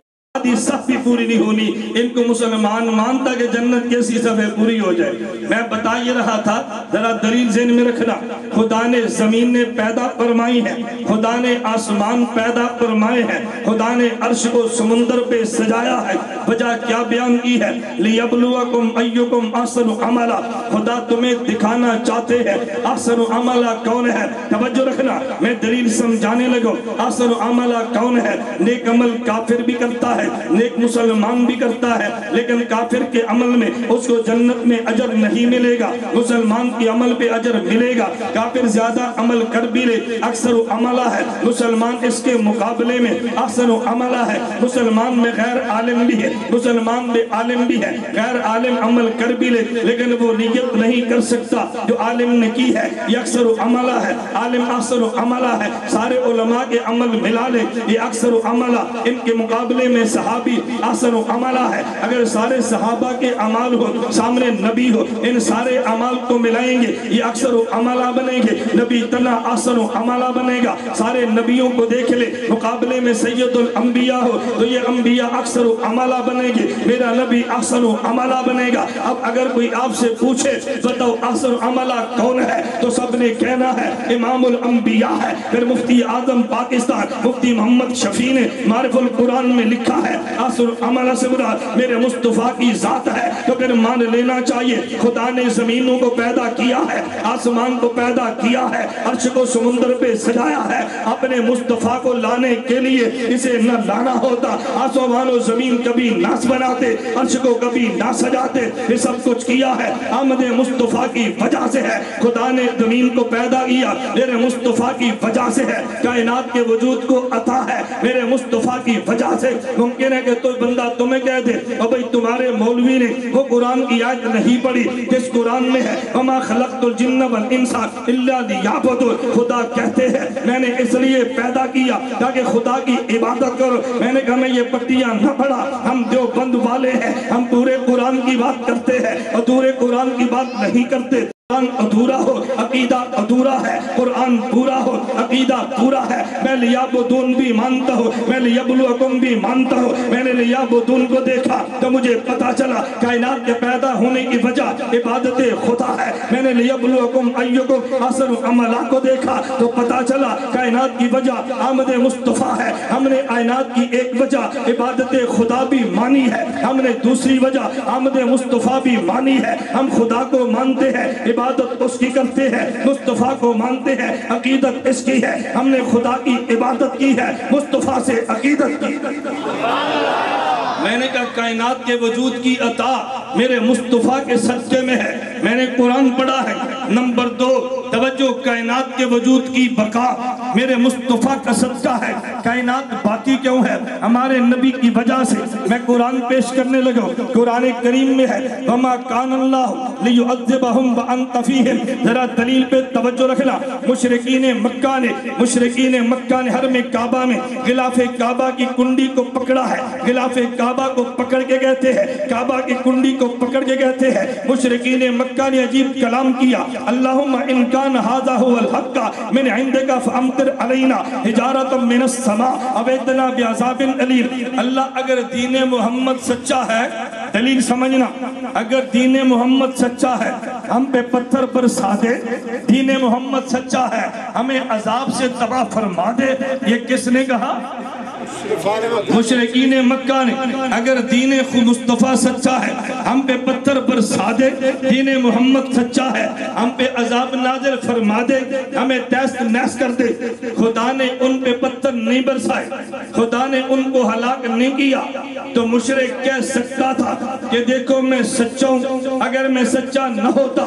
صف بھی پوری نہیں ہونی. ان کو مسلمان مانتا کہ جنت کی 80 صفحے پوری ہو جائے. میں بتا یہ رہا تھا ذرا دلیل ذہن میں رکھنا. خدا نے زمین نے پیدا فرمائی ہے, خدا نے آسمان پیدا فرمائے ہیں, خدا نے عرش کو سمندر پہ سجایا ہے. وجہ کیا بیان کی ہے؟ لِيَبْلُوَكُمْ أَيُّكُمْ أَحْسَنُ عَمَلًا. خدا تمہیں دکھانا چاہتے ہیں احسن عملہ کون ہے. توجہ رکھنا میں دلیل سمجھانے لگوں. احسن عملہ کون ہے؟ نیک عمل کافر بھی کرتا ہے نیک مسلمان بھی کرتا ہے لیکن کافر کے عمل میں اس کو جنت میں اجر نہیں ملے گا. مسلمان کی عمل پہ اجر ملے گا. کافر زیادہ عمل کر بھی لے اکثر عملہ ہے, مسلمان اس کے مقابلے میں احسن عملہ ہے. مسلمان میں غیر عالم بھی ہے, مسلمان میں عالم بھی ہے. غیر عالم عمل کر بھی لے لیکن وہ نیت نہیں کر سکتا جو عالم نے کی ہے. یہ اکثر عملہ ہے. عالم اکثر عملہ ہے. سارے علماء کے عمل ملا لے یہ اکثر عملہ. ان کے مقابلے میں صحابی احسن عملہ ہے. اگر سارے صحابہ کے عمال ہو سامنے نبی ہو ان سارے عمال کو ملائیں گے یہ اکثر عملہ بنیں گے. نبی تنہا احسن عملہ بنے گا. سارے نبیوں کو دیکھ لے مقابلے میں سید الانبیاء ہو تو یہ انبیاء اکثر عملہ بنیں گے. میرا نبی احسن عملہ بنے گا. اب اگر کوئی آپ سے پوچھے بتاؤ احسن عملہ کون ہے تو سب نے کہنا ہے امام الانبیاء ہے. پھر مفتی اعظم پاکستان مفتی محمد شفیع نے معرف القرآن میں لکھا ہے احسن عملہ سے مراد میرے مصطفیٰ کی ذات ہے. تو پھر مان لینا چاہیے خدا نے زمینوں کو پیدا کیا ہے, آسمان کو پیدا کیا ہے, عرش کو سمندر پہ سجایا ہے. اپنے مصطفیٰ کو لانے کے لیے اسے نہ لانا ہوتا آسمان و زمین کبھی نہ بناتے عرش کو کبھی نہ سجاتے. یہ سب کچھ کیا ہے آمد مصطفیٰ کی وجہ سے ہے. خدا نے زمین کو پیدا کیا میرے مصطفیٰ کی وجہ سے ہے. کائنات کے وجود کو عطا ہے میرے مصطفیٰ کی وجہ سے. ممکن ہے کہ تو بندہ تمہیں کہہ دے اور بھئی تمہارے مولوی نے وہ قرآن کی آیت نہیں پڑھی جس قرآن میں ہے وَمَا خَلَقْتُ الْجِنَّ وَالْإِنسَ إِلَّا لِيَعْبُدُونِ. خدا کہتے ہیں میں نے اس لیے پیدا کیا تاکہ خدا کی عبادت کرو. میں نے کہا میں یہ پٹیاں نہ پڑھا, ہم دیوبند والے ہیں, ہم پورے قرآن کی بات کرتے ہیں اور پورے قرآن کی بات نہیں کرتے. قرآن ادھورا ہو عقیدہ ادھورا ہے, قرآن پورا ہو عقیدہ پورا ہے. میں لیعبدون بھی مانتا ہوں, میں لیبلوکم بھی مانتا ہوں. میں نے لیعبدون کو دیکھا تو مجھے پتا چلا کائنات کے پیدا ہونے کی وجہ عبادت خدا ہے. میں نے لیبلوکم ایکم احسن عملہ کو دیکھا تو پتا چلا کائنات کی وجہ آمد مصطفیٰ ہے. ہم نے کائنات کی ایک وجہ عبادت خدا بھی مانی ہے, ہم نے دوسری وجہ آمد مصطفیٰ بھی مانی ہے. ہم خدا کو مانتے ہیں عبادت اس کی کرتے ہیں, مصطفیٰ کو مانتے ہیں عقیدت اس کی ہے. ہم نے خدا کی عبادت کی ہے مصطفیٰ سے عقیدت کی. میں نے کہا کائنات کے وجود کی عطا میرے مصطفیٰ کے صدقے میں ہے. میں نے قرآن پڑھا ہے. نمبر 2 توجہ کائنات کے وجود کی بقا میرے مصطفیٰ کا صدقہ ہے. کائنات باقی کیوں ہے؟ ہمارے نبی کی وجہ سے. میں قرآن پیش کرنے لگا. قرآن کریم میں ہے وَمَا كَانَ اللَّهُ لِيُعَذِّبَهُمْ وَأَنْتَ فِيهِمْ. ذرا دلیل پہ توجہ رکھنا. مشرکین مکہ نے حرم کعبہ میں غلاف کعبہ کی کنڈی کو پکڑا ہے. غلاف کعبہ کو پکڑ کے کہتے ہیں, کعبہ کی کنڈی کو پکڑ کے کہتے ہیں. مشرکین مکہ نے عجیب کلام کیا اللہم ان کان ھذا ھو الحق من عندک فامطر علینا حجارۃ من السماء او ائتنا بعذاب الیم. اللہ اگر دین محمد سچا ہے دلیل سمجھنا، اگر دین محمد سچا ہے ہم پہ پتھر برسا دے، دین محمد سچا ہے ہمیں عذاب سے تباہ فرما دے، یہ کس نے کہا؟ مشرکین مکہ نے۔ اگر دین مصطفیٰ سچا ہے ہم پہ پتھر برسا دے، دین محمد سچا ہے ہم پہ عذاب نازل فرما دے، ہمیں تیس نیس کر دے۔ خدا نے ان پہ پتھر نہیں برسائے، خدا نے ان کو ہلاک نہیں کیا، تو مشرک کہہ سکتا تھا کہ دیکھو میں سچا ہوں، اگر میں سچا نہ ہوتا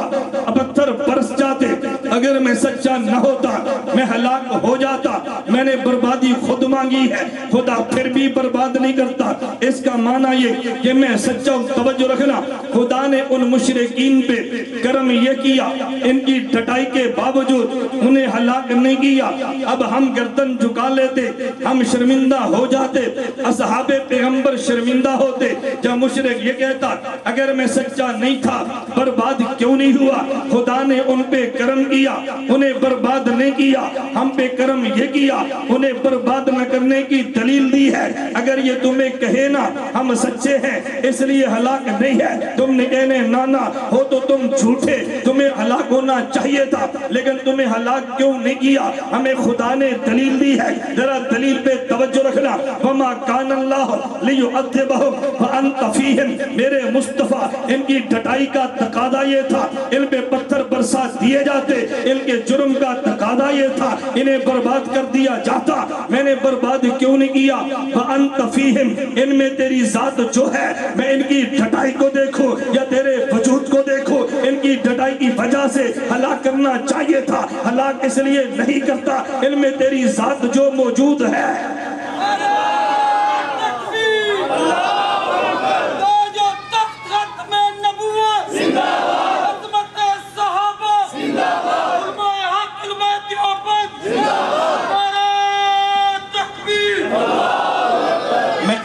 پتھر برس جاتے، اگر میں سچا نہ ہوتا میں ہلاک ہو جاتا، میں نے بربادی خود مانگی ہے، خدا پھر بھی برباد نہیں کرتا۔ اس کا معنی یہ کہ میں سچا ہوں۔ توجہ رکھنا، خدا نے ان مشرکین پہ کرم یہ کیا، ان کی ڈٹائی کے باوجود انہیں ہلاک نہیں کیا۔ اب ہم گردن جھکا لیتے، ہم شرمندہ ہو جاتے، اصحاب پیغمبر شرمندہ ہوتے۔ جب مشرک یہ کہتا اگر میں سچا نہیں تھا برباد کیوں نہیں ہوا؟ خدا نے ان پہ کرم کیا، انہیں برباد نہیں کیا۔ ہم پہ کرم یہ کیا، انہیں برباد نہ کرنے کی دلیل دی ہے۔ اگر یہ تمہیں کہے نا ہم سچے ہیں اس لیے ہلاک نہیں ہے، تم نے کہنے نانا ہو تو تم جھوٹے، تمہیں ہلاک ہونا چاہیے تھا لیکن تمہیں ہلاک کیوں نہیں کیا؟ ہمیں خدا نے دلیل دی ہے، ذرا دلیل پہ توجہ رکھنا۔ وَمَا كَانَ اللَّهُ لِيُعَذِّبَهُمْ وَأَنْتَ فِيهِمْ، میرے مصطفیٰ ان کی ڈٹائی کا تقاضا یہ تھا، ان پہ پتھر برسا دیے جاتے، ان کے جرم کا تقاضا یہ تھا، انہیں برباد کر دیا جاتا، میں نے برباد کیوں نہیں کیا؟ وَأَنْتَ فِيهِمْ، ان میں تیری ذات جو ہے، میں ان کی ڈٹائی کو دیکھو یا تیرے وجود کو دیکھو، ان کی ڈٹائی کی وجہ سے ہلاک کرنا چاہیے تھا، ہلاک اس لیے نہیں کرتا، ان میں تیری ذات جو موجود ہے۔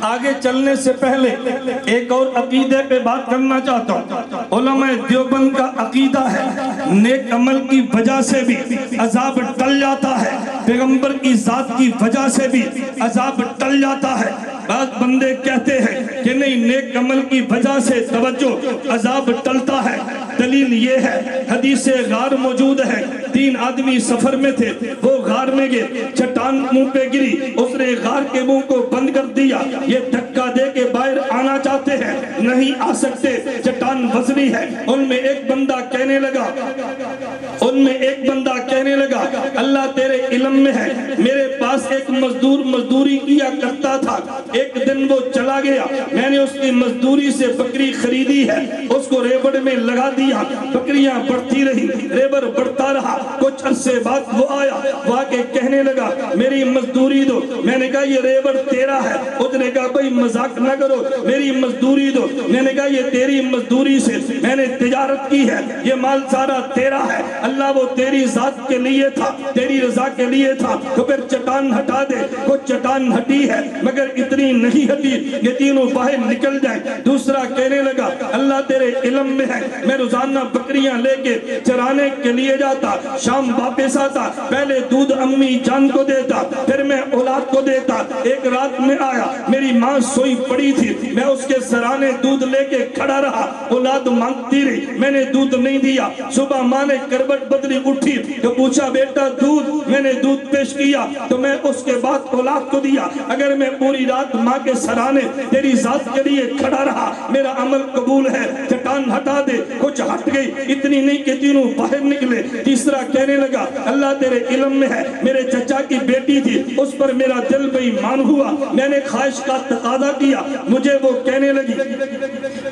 آگے چلنے سے پہلے ایک اور عقیدے پہ بات کرنا چاہتا ہوں۔ علماء دیوبند کا عقیدہ ہے نیک عمل کی وجہ سے بھی عذاب ٹل جاتا ہے، پیغمبر کی ذات کی وجہ سے بھی عذاب ٹل جاتا ہے۔ بعض بندے کہتے ہیں کہ نہیں، نیک عمل کی وجہ سے توجہ عذاب ٹلتا ہے۔ دلیل یہ ہے، حدیث غار موجود ہے، 3 آدمی سفر میں تھے، وہ غار میں گئے، چٹان منہ پہ گری، اس نے غار کے منہ کو بند کر دیا، یہ دھکا دے کے باہر آنا چاہتے ہیں، نہیں آ سکتے، چٹان وزنی ہے۔ ان میں ایک بندہ کہنے لگا اللہ تیرے علم میں ہے، میرے پاس ایک مزدور مزدوری کیا کرتا تھا، ایک دن وہ چلا گیا، میں نے اس کی مزدوری سے بکری خریدی ہے، اس کو ریبڑ میں لگا دیا، بکریاں بڑھتی رہی، ریبڑ بڑھتا رہا، کچھ عرصے بعد وہ آیا، وہ آکے کہنے لگا میری مزدوری دو، میں نے کہا یہ ریبڑ تیرا ہے، اس نے کہا بھئی مذاق نہ کرو، میری مزدوری دو، میں نے کہا یہ تیری مزدوری سے میں نے تجارت کی ہے، یہ مال سارا تیرا ہے، اللہ وہ تیری ذات کے لیے تھا، تیری رضا کے لیے تھا، تو پھر چٹان ہٹا دے، کچھ چٹان ہٹی ہے مگر اتنی نہیں ہٹی، یہ تینوں باہر نکل جائیں۔ دوسرا کہنے لگا اللہ تیرے علم میں ہے، میں روزانہ بکریاں لے کے چرانے کے لیے جاتا، شام واپس آتا، پہلے دودھ امی جان کو دیتا، پھر میں اولاد کو دیتا، ایک رات میں آیا میری ماں سوئی پڑی تھی، میں اس کے سرانے دودھ لے کے کھڑا رہا، اولاد مانگتی رہی، میں نے دودھ نہیں دیا، صبح ماں نے کربٹ بدلی اٹھی تو پوچھا بیٹا دودھ، میں نے دودھ پیش کیا تو میں اس کے بعد اولاد کو دیا، اگر میں پوری رات ماں کے سرانے تیری ذات کے لیے کھڑا رہا میرا عمل قبول ہے، چٹان ہٹا دے، کچھ ہٹ گئی، اتنی نہیں کہ تینوں باہر نکلے۔ تیسرا کہنے لگا اللہ تیرے علم میں ہے، میرے چچا کی بیٹی تھی، اس پر میرا دل بے ایمان ہوا، میں نے خواہش کا تقاضا کیا، مجھے وہ کہنے لگی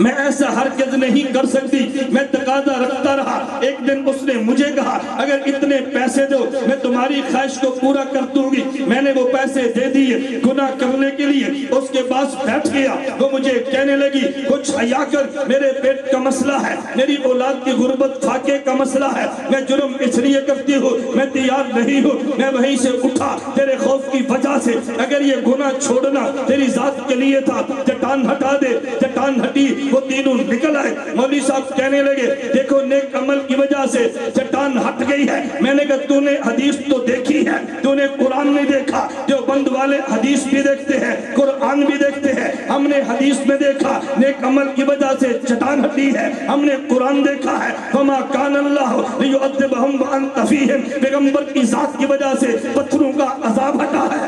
میں ایسا ہرگز نہیں کر سکتی، میں تقاضا رکھتا رہا، ایک دن اس نے مجھے کہا اگر اتنے پیسے دو میں تمہاری خواہش کو پورا کر دوں گی، میں نے وہ پیسے دے دیے گناہ کرنے کے لیے، اس کے پاس بیٹھ گیا، وہ مجھے کہنے لگی کچھ حیا کر، میرے پیٹ کا مسئلہ ہے، میری اولاد کی غربت فاقے کا مسئلہ ہے، میں جرم اس لیے کرتی ہوں، میں تیار نہیں ہوں، میں وہیں سے اٹھا تیرے خوف کی وجہ سے، اگر یہ گناہ چھوڑنا تیری ذات کے لیے تھا، چٹان ہٹا دے، چٹان ہٹی، وہ تینوں نکل آئے۔ مولوی صاحب کہنے لگے دیکھو نیک عمل کی وجہ سے چٹان ہٹ گئی ہے، میں نے کہا تو نے حدیث تو دیکھی ہے، تو نے قرآن نہیں دیکھا، جو بند والے حدیث بھی دیکھتے ہیں قرآن قرآن بھی دیکھتے ہیں، ہم نے حدیث میں دیکھا نیک عمل کی وجہ سے چٹان ہٹی ہے، ہم نے قرآن دیکھا ہے وما کان اللہ لیعذبہم وانت فیہم، پیغمبر کی ذات کی وجہ سے پتھروں کا عذاب ہٹا ہے۔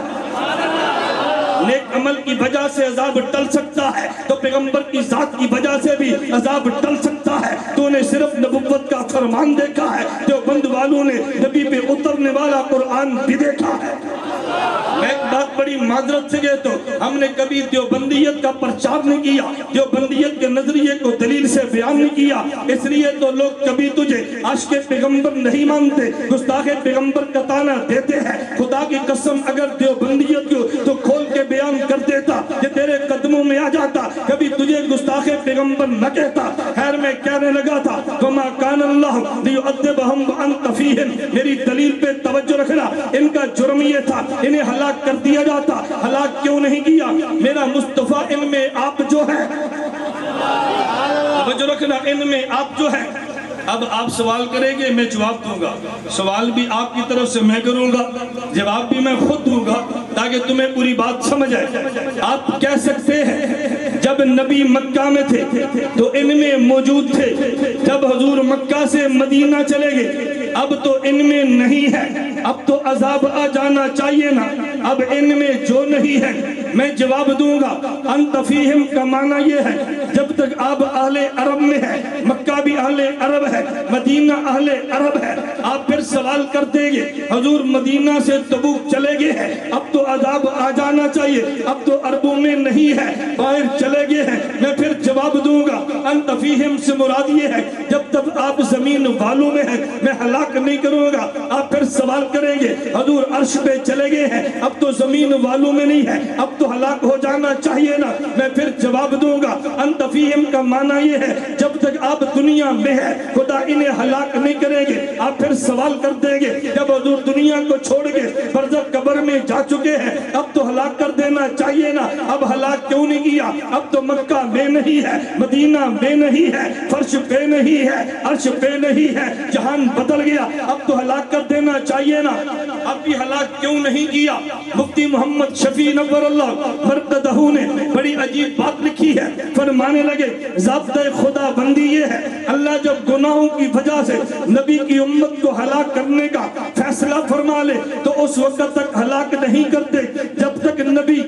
نیک عمل کی وجہ سے عذاب ٹل سکتا ہے تو پیغمبر کی ذات کی وجہ سے بھی عذاب ٹل سکتا ہے۔ تو نے صرف نبوت کا فرمان دیکھا ہے، دیوبند والوں نے نبی پہ اترنے والا قرآن بھی دیکھا ہے۔ میں ایک بات بڑی معذرت سے کہتا ہوں، ہم نے کبھی دیوبندیت کا پرچار نہیں کیا، دیوبندیت کے نظریے کو دلیل سے بیان نہیں کیا، اس لیے تو لوگ کبھی تجھے عاشق پیغمبر نہیں مانتے، گستاخ پیغمبر کا طعنہ دیتے ہیں۔ خدا کی قسم اگر دیوبندیت کو تو کھول کے بیان کر دیتا کہ تیرے قدموں میں آ جاتا، کبھی تجھے گستاخ پیغمبر نہ کہتا۔ خیر میں کہنے لگا تھا وما کان اللہ لیعذبہم وانت فیہم، میری دلیل پہ توجہ رکھنا، ان کا جرم یہ تھا انہیں ہلاک کر دیا جاتا، ہلاک کیوں نہیں کیا؟ میرا مصطفیٰ ان میں آپ جو ہے، توجہ رکھنا، ان میں آپ جو ہے۔ اب آپ سوال کریں گے میں جواب دوں گا، سوال بھی آپ کی طرف سے میں کروں گا، جواب بھی میں خود دوں گا تاکہ تمہیں پوری بات سمجھ آئے۔ آپ کہہ سکتے ہیں جب نبی مکہ میں تھے تو ان میں موجود تھے، جب حضور مکہ سے مدینہ چلے گئے اب تو ان میں نہیں ہے، اب تو عذاب آ جانا چاہیے نا، اب ان میں جو نہیں ہے میں جواب دوں گا۔ انت فیہم کا معنی یہ ہے جب تک آپ اہل عرب میں ہے، مکہ بھی اہل عرب ہے، مدینہ اہل عرب ہے، آپ پھر سوال کر دیں گے حضور مدینہ سے تبوک چلے گئے ہیں اب تو عذاب آ جانا چاہیے، اب تو عربوں میں نہیں ہے باہر چلے گئے ہیں، میں پھر جواب دوں گا انت فیہم سے مراد یہ ہے جب تک آپ زمین والوں میں ہیں میں ہلاک نہیں کروں گا۔ آپ پھر سوال کریں گے حضور عرش پہ چلے گئے ہیں اب تو زمین والوں میں نہیں ہے، اب تو ہلاک ہو جانا چاہیے نا، میں پھر جواب دوں گا انت فیہم کا معنی یہ ہے جب تک آپ دنیا میں ہے خدا انہیں ہلاک نہیں کریں گے۔ آپ پھر سوال کر دیں گے جب حضور دنیا کو چھوڑ کے برزخ قبر میں جا چکے ہیں اب تو ہلاک کر دینا چاہیے نا، اب ہلاک کیوں نہیں کیا؟ اب تو مکہ میں نہیں ہے، مدینہ میں نہیں ہے، فرش پہ نہیں ہے، عرش پہ نہیں ہے، جہان بدل گیا، اب تو ہلاک کر دینا چاہیے نا، اب بھی ہلاک کیوں نہیں کیا؟ مفتی محمد شفیع نور اللہ مرتدہ نے بڑی عجیب بات لکھی ہے، فرمانے لگے ضابطہ خدا بندی یہ ہے اللہ جب گناہوں کی وجہ سے نبی کی امت کو ہلاک کرنے کا فیصلہ فرما لے تو اس وقت تک ہلاک نہیں کرتے جب تک نبی،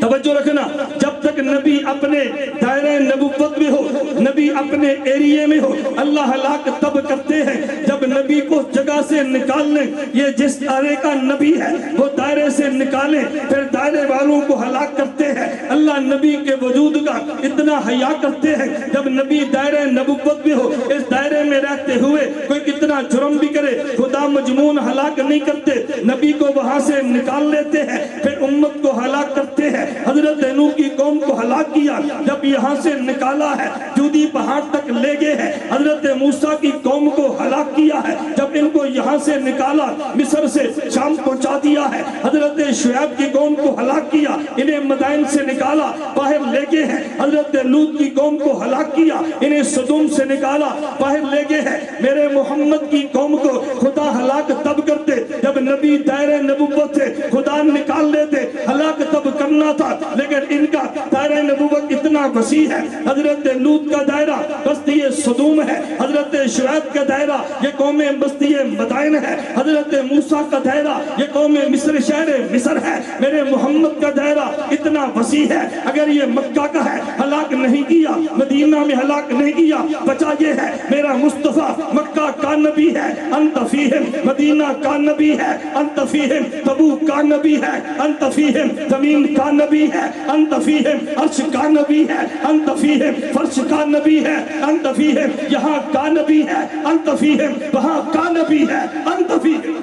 توجہ رکھنا، جب تک نبی اپنے دائرہ نبوت میں ہو، نبی اپنے ایریے میں ہو، اللہ ہلاک تب کرتے ہیں جب نبی کو جگہ سے نکال لیں، یہ جس دائرے کا نبی ہے وہ دائرے سے نکالیں پھر دائرے والوں کو ہلاک کرتے ہیں۔ اللہ نبی کے وجود کا اتنا حیا کرتے ہیں جب نبی دائرہ نبوت میں ہو، اس دائرے میں رہتے ہوئے کوئی کتنا جرم بھی کرے خدا مجمون ہلاک نہیں کرتے، نبی کو وہاں سے نکال لیتے ہیں پھر امت کو ہلاک کرتے ہیں۔ حضرت نوح کی قوم کو ہلاک کیا جب یہاں سے نکالا ہے، جودی پہاڑ تک لے گئے ہیں۔ حضرت موسیٰ کی قوم کو ہلاک کیا ہے جب ان کو یہاں سے نکالا مصر سے شام پہنچا دیا ہے۔ حضرت شعیب کی قوم کو ہلاک کیا، انہیں مدائن سے نکالا باہر لے گئے ہیں۔ حضرت لوط کی قوم کو ہلاک کیا، انہیں صدوم سے نکالا باہر لے گئے ہیں۔ میرے محمد کی قوم کو خدا ہلاک تب کرتے جب نبی دائرہ نبوت سے خدا نکال لیتے، ہلاک تب کرنا تھا لیکن ان کا دائرہ نبوت اتنا وسیع ہے۔ حضرت لوط کا دائرہ بستی صدوم ہے، حضرت شعیب کا دائرہ یہ قوم بستی مدائن ہے، حضرت موسیٰ کا دائرہ یہ قوم مصر شہر مصر ہے۔ میرے محمد کا دائرہ اتنا وسیع ہے، اگر یہ مکہ کا ہے ہلاک نہیں کیا، مدینہ میں ہلاک نہیں کیا، بچا یہ ہے میرا مصطفیٰ مکہ کا نبی ہے انت فیہم، مدینہ کا نبی ہے انت فیہم، تبوک کا نبی ہے انت فیہم، زمین کا نبی ہے انت فیہم، عرش کا نبی ہے انت فیہم، فرش کا نبی ہے انت فیہم، یہاں کا نبی ہے انت فیہم، وہاں کا نبی ہے انت فیہم۔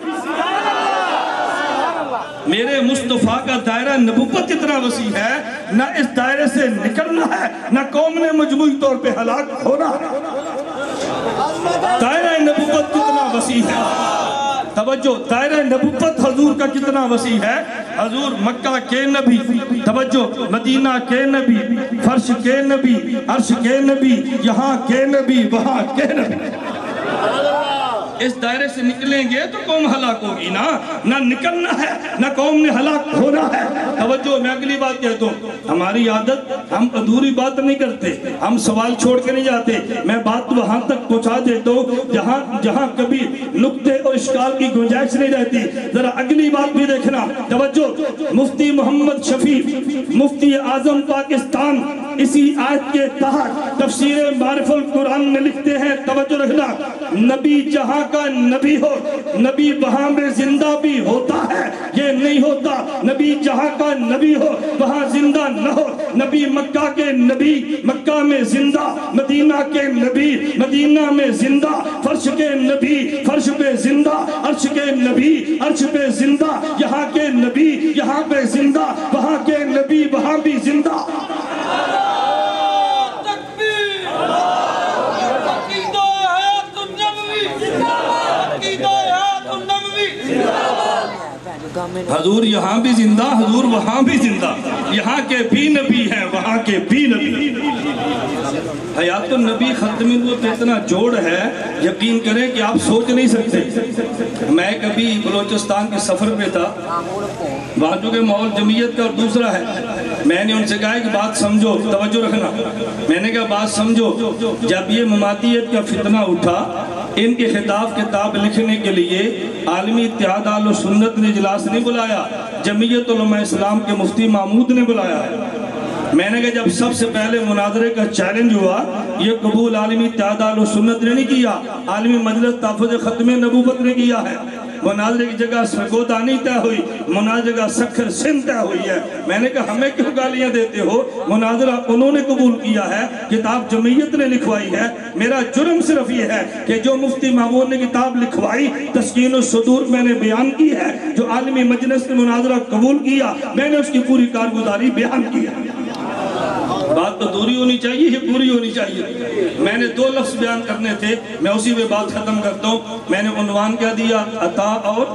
میرے مصطفیٰ کا دائرہ نبوت اتنا وسیع ہے، نہ اس دائرے سے نکلنا ہے نہ قوم نے مجموعی طور پہ ہلاک ہونا ہے۔ دائرہ نبوت کتنا وسیع ہے، توجہ، دائرہ نبوت حضور کا کتنا وسیع ہے۔ حضور مکہ کے نبی، توجہ، مدینہ کے نبی، فرش کے نبی، عرش کے نبی، یہاں کے نبی، وہاں کے نبی۔ اس دائرے سے نکلیں گے تو قوم ہلاک ہوگی نا، نہ نکلنا ہے نہ قوم نے ہلاک ہونا ہے۔ توجہ، میں اگلی بات کہتا ہوں، ہماری عادت، ہم ادھوری بات نہیں کرتے، ہم سوال چھوڑ کے نہیں جاتے، میں بات وہاں تک پہنچا دیتا ہوں جہاں کبھی نقطے اور اشکال کی گنجائش نہیں رہتی۔ ذرا اگلی بات بھی دیکھنا، توجہ، مفتی محمد شفیع مفتی اعظم پاکستان اسی آیت کے تحت تفسیر معارف القرآن میں لکھتے ہیں، توجہ رکھنا، نبی جہاں کا نبی ہو، نبی وہاں میں زندہ بھی ہوتا ہے، یہ نہیں ہوتا نبی جہاں کا نبی ہو وہاں زندہ نہ ہو۔ نبی مکہ کے نبی مکہ میں زندہ، مدینہ کے نبی مدینہ میں زندہ، فرش کے نبی فرش پہ زندہ، عرش کے نبی عرش پہ زندہ، یہاں کے نبی یہاں پہ زندہ، وہاں کے نبی وہاں بھی زندہ۔ حضور یہاں بھی زندہ، حضور وہاں بھی زندہ، یہاں کے بھی نبی ہیں وہاں کے بھی نبی۔ حیات النبی ختم نبوت اتنا جوڑ ہے، یقین کریں کہ آپ سوچ نہیں سکتے۔ میں کبھی بلوچستان کے سفر پہ تھا، وہاں جو کہ ماحول جمعیت کا اور دوسرا ہے، میں نے ان سے کہا کہ بات سمجھو، توجہ رکھنا، میں نے کہا بات سمجھو، جب یہ مماتیت کا فتنہ اٹھا، ان کے خطاب کتاب لکھنے کے لیے عالمی اتحاد اہل سنت نے اجلاس نہیں بلایا، جمعیت علماء اسلام کے مفتی محمود نے بلایا ہے۔ میں نے کہا جب سب سے پہلے مناظرے کا چیلنج ہوا، یہ قبول عالمی اتحاد اہل سنت نے نہیں کیا، عالمی مجلس تحفظ ختم نبوت نے کیا ہے۔ مناظرے کی جگہ سرگودانی طے ہوئی، مناظرے کا سکھر سندھ طے ہوئی ہے۔ میں نے کہا ہمیں کیوں گالیاں دیتے ہو، مناظرہ انہوں نے قبول کیا ہے، کتاب جمعیت نے لکھوائی ہے، میرا جرم صرف یہ ہے کہ جو مفتی محمود نے کتاب لکھوائی تسکین الصدور میں نے بیان کی ہے، جو عالمی مجلس نے مناظرہ قبول کیا میں نے اس کی پوری کارگزاری بیان کی ہے۔ بات تو دوری ہونی چاہیے، یہ پوری ہونی چاہیے۔ میں نے 2 لفظ بیان کرنے تھے، میں اسی پہ بات ختم کرتا ہوں۔ میں نے عنوان کیا دیا، عطا اور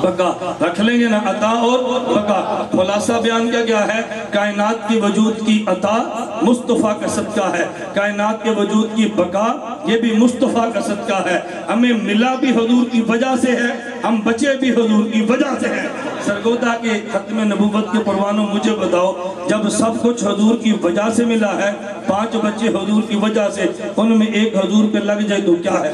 بقا، رکھ لیں گے نا، عطا اور بقا۔ خلاصہ بیان کیا ہے، کائنات کی وجود کی عطا مصطفیٰ کا صدقہ ہے، کائنات کے وجود کی بقا یہ بھی مصطفیٰ کا صدقہ ہے۔ ہمیں ملا بھی حضور کی وجہ سے ہے، ہم بچے بھی حضور کی وجہ سے ہیں۔ سرگودا کے ختم نبوت کے پروانوں مجھے بتاؤ، جب سب کچھ حضور کی وجہ سے ملا ہے، 5 بچے حضور کی وجہ سے، ان میں ایک حضور پہ لگ جائے تو کیا ہے؟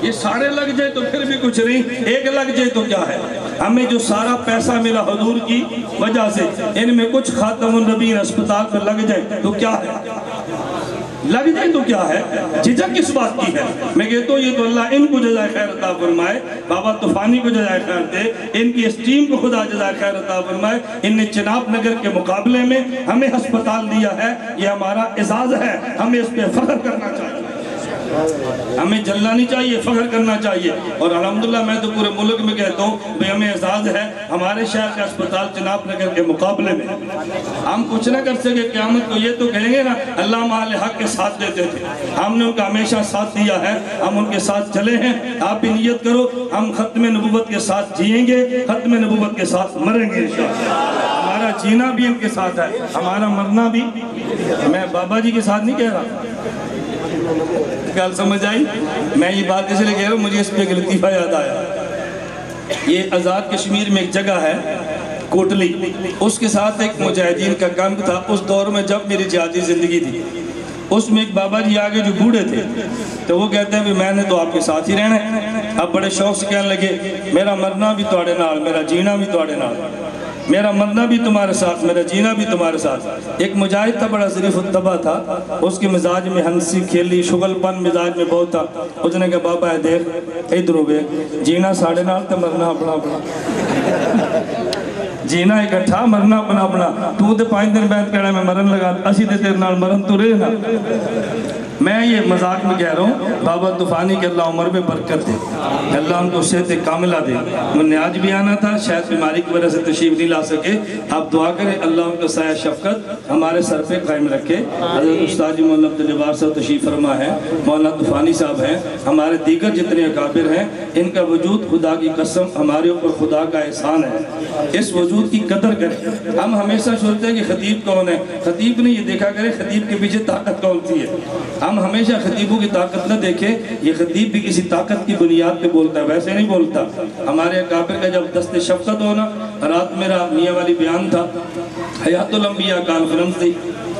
یہ سارے لگ جائے تو پھر بھی کچھ نہیں، ایک لگ جائے تو کیا ہے؟ ہمیں جو سارا پیسہ ملا حضور کی وجہ سے، ان میں کچھ خاتم النبیین اسپتال پہ لگ جائے تو کیا ہے؟ لگ جائے تو کیا ہے؟ جھجک کس بات کی ہے؟ میں کہتا ہوں یہ تو اللہ ان کو جزائے خیر عطا فرمائے، بابا طوفانی کو جزائے خیر دے، ان کی اس ٹیم کو خدا جزائے خیر عطا فرمائے۔ ان نے چناب نگر کے مقابلے میں ہمیں ہسپتال دیا ہے، یہ ہمارا اعزاز ہے، ہمیں اس پہ فخر کرنا چاہیے، ہمیں جلنا نہیں چاہیے، فخر کرنا چاہیے۔ اور الحمدللہ میں تو پورے ملک میں کہتا ہوں بھئی ہمیں اعزاز ہے ہمارے شہر کا اسپتال چناب نگر کے مقابلے میں۔ ہم کچھ نہ کر سکے، قیامت کو یہ تو کہیں گے نا اللہ مال حق کے ساتھ دیتے تھے، ہم نے ان کا ہمیشہ ساتھ دیا ہے، ہم ان کے ساتھ چلے ہیں۔ آپ بھی نیت کرو ہم ختم نبوت کے ساتھ جئیں گے، ختم نبوت کے ساتھ مریں گے انشاءاللہ۔ ہمارا جینا بھی ان کے ساتھ ہے، ہمارا مرنا بھی۔ میں بابا جی کے ساتھ نہیں کہہ رہا، گل سمجھ آئی؟ میں یہ بات اس لئے کہہ رہا ہوں، مجھے اس پہ ایک لطیفہ یاد آیا۔ یہ آزاد کشمیر میں ایک جگہ ہے کوٹلی، اس کے ساتھ ایک مجاہدین کا کیمپ تھا۔ اس دور میں جب میری جہادی زندگی تھی، اس میں ایک بابا جی آگے جو بوڑھے تھے، تو وہ کہتے ہیں میں نے تو آپ کے ساتھ ہی رہنا ہے۔ اب بڑے شوق سے کہنے لگے میرا مرنا بھی تواڈے نال، میرا جینا بھی تواڈے نال، میرا مرنا بھی تمہارے ساتھ، میرا جینا بھی تمہارے ساتھ۔ ایک مجاہد تھا، بڑا ظریف الطبع تھا، اس کے مزاج میں ہنسی کھیلی شغل پن مزاج میں بہت تھا۔ اس نے کہا بابا ہے دیکھ ادھر ہو گئے، جینا ساڑھے نال تے مرنا اپنا اپنا، جینا اکٹھا مرنا اپنا اپنا۔ تو تے 5 دن بعد کہنا میں مرن لگا، اسی تے تیرے نال مرن تو رہے نا۔ میں یہ مذاق میں کہہ رہا ہوں، بابا طوفانی کے اللہ عمر میں برکت دے، اللہ ان کو صحت کاملہ دے۔ میں نے آج بھی آنا تھا، شاید بیماری کی وجہ سے تشریف نہیں لا سکے، آپ دعا کریں اللہ ان کا سایہ شفقت ہمارے سر پہ قائم رکھے۔ حضرت استاد جی مولانا عبدالجبار صاحب تشریف فرما ہے، مولانا طوفانی صاحب ہیں، ہمارے دیگر جتنے اکابر ہیں، ان کا وجود خدا کی قسم ہمارے اوپر خدا کا احسان ہے۔ اس وجود کی قدر کریں۔ ہم ہمیشہ سوچتے ہیں کہ خطیب کون ہے، خطیب نے یہ دیکھا کرے خطیب کے پیچھے طاقت کون سی ہے۔ ہم ہمیشہ خطیبوں کی طاقت نہ دیکھیں، یہ خطیب بھی کسی طاقت کی بنیاد پہ بولتا ہے، ویسے نہیں بولتا۔ ہمارے اکابر کا جب دست شفقت ہونا، رات میرا میاں والی بیان تھا، حیات الانبیاء کانفرنس تھی،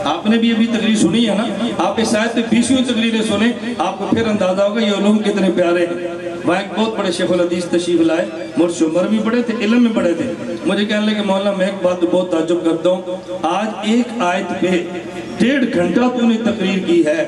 آپ نے بھی ابھی تقریر سنی ہے نا، آپ اس آیت میں 20 تقریریں سنیں، آپ کو پھر اندازہ ہوگا یہ علوم کتنے پیارے ہیں۔ وہاں ایک بہت بڑے شیخ الحدیث تشریف لائے، مرش عمر بھی بڑے تھے، علم میں بڑے تھے۔ مجھے کہنے لگے مولانا میں ایک بات بہت تعجب کرتا ہوں، آج ایک آیت پہ 1.5 گھنٹہ تو نے تقریر کی ہے،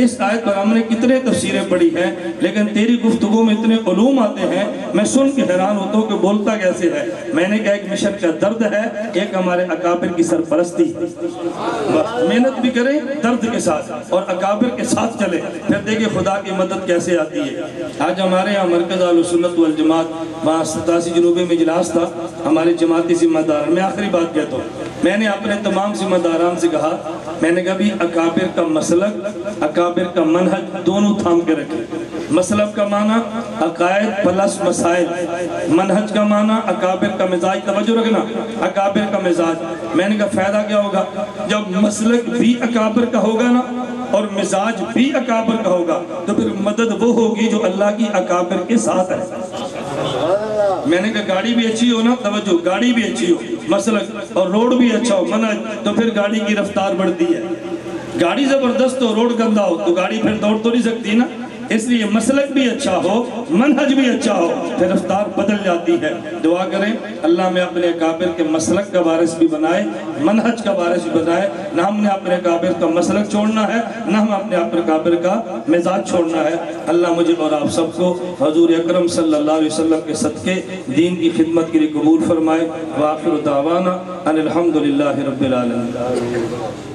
اس آیت پر ہم نے کتنے تفسیریں پڑھی ہیں، لیکن تیری گفتگو میں اتنے علوم آتے ہیں، میں سن کے حیران ہوتا ہوں کہ بولتا کیسے ہے۔ میں نے کہا ایک مشن کا درد ہے، ایک ہمارے اکابر کی سرپرستی، محنت بھی کریں درد کے ساتھ اور اکابر کے ساتھ چلیں، پھر دیکھیں خدا کی مدد کیسے آتی ہے۔ آج ہمارے یہاں مرکز اہل سنت والجماعت، وہاں 87 جنوبی میں اجلاس تھا، ہمارے جماعتی ذمہ دار، میں آخری بات کہتا ہوں، میں نے اپنے تمام ذمہ داران سے کہا، میں نے کہا بھی اکابر کا مسلک، اکابر کا منہج دونوں تھام کے رکھیں۔ مسلک کا معنی عقائد پلس مسائل، منہج کا معنی اکابر کا مزاج، توجہ رکھنا، اکابر کا مزاج۔ میں نے کہا فائدہ کیا ہوگا؟ جب مسلک بھی اکابر کا ہوگا نا اور مزاج بھی اکابر کا ہوگا تو پھر مدد وہ ہوگی جو اللہ کی اکابر کے ساتھ ہے۔ میں نے کہا گاڑی بھی اچھی ہو نا، توجہ، گاڑی بھی اچھی ہو، مسلک، اور روڈ بھی اچھا ہو، منہج، تو پھر گاڑی کی رفتار بڑھتی ہے۔ گاڑی زبردست ہو، روڈ گندا ہو تو گاڑی پھر دوڑ تو نہیں سکتی نا، اس لیے مسلک بھی اچھا ہو، منہج بھی اچھا ہو، پھر رفتار بدل جاتی ہے۔ دعا کریں اللہ میں اپنے اکابر کے مسلک کا وارث بھی بنائے، منہج کا وارث بھی بنائے، نہ ہم نے اپنے اکابر کا مسلک چھوڑنا ہے، نہ ہم اپنے اکابر کا مزاج چھوڑنا ہے۔ اللہ مجھے اور آپ سب کو حضور اکرم صلی اللہ علیہ وسلم کے صدقے دین کی خدمت کے لیے قبول فرمائے۔ وآخر دعوانا ان الحمدللہ رب العالمین۔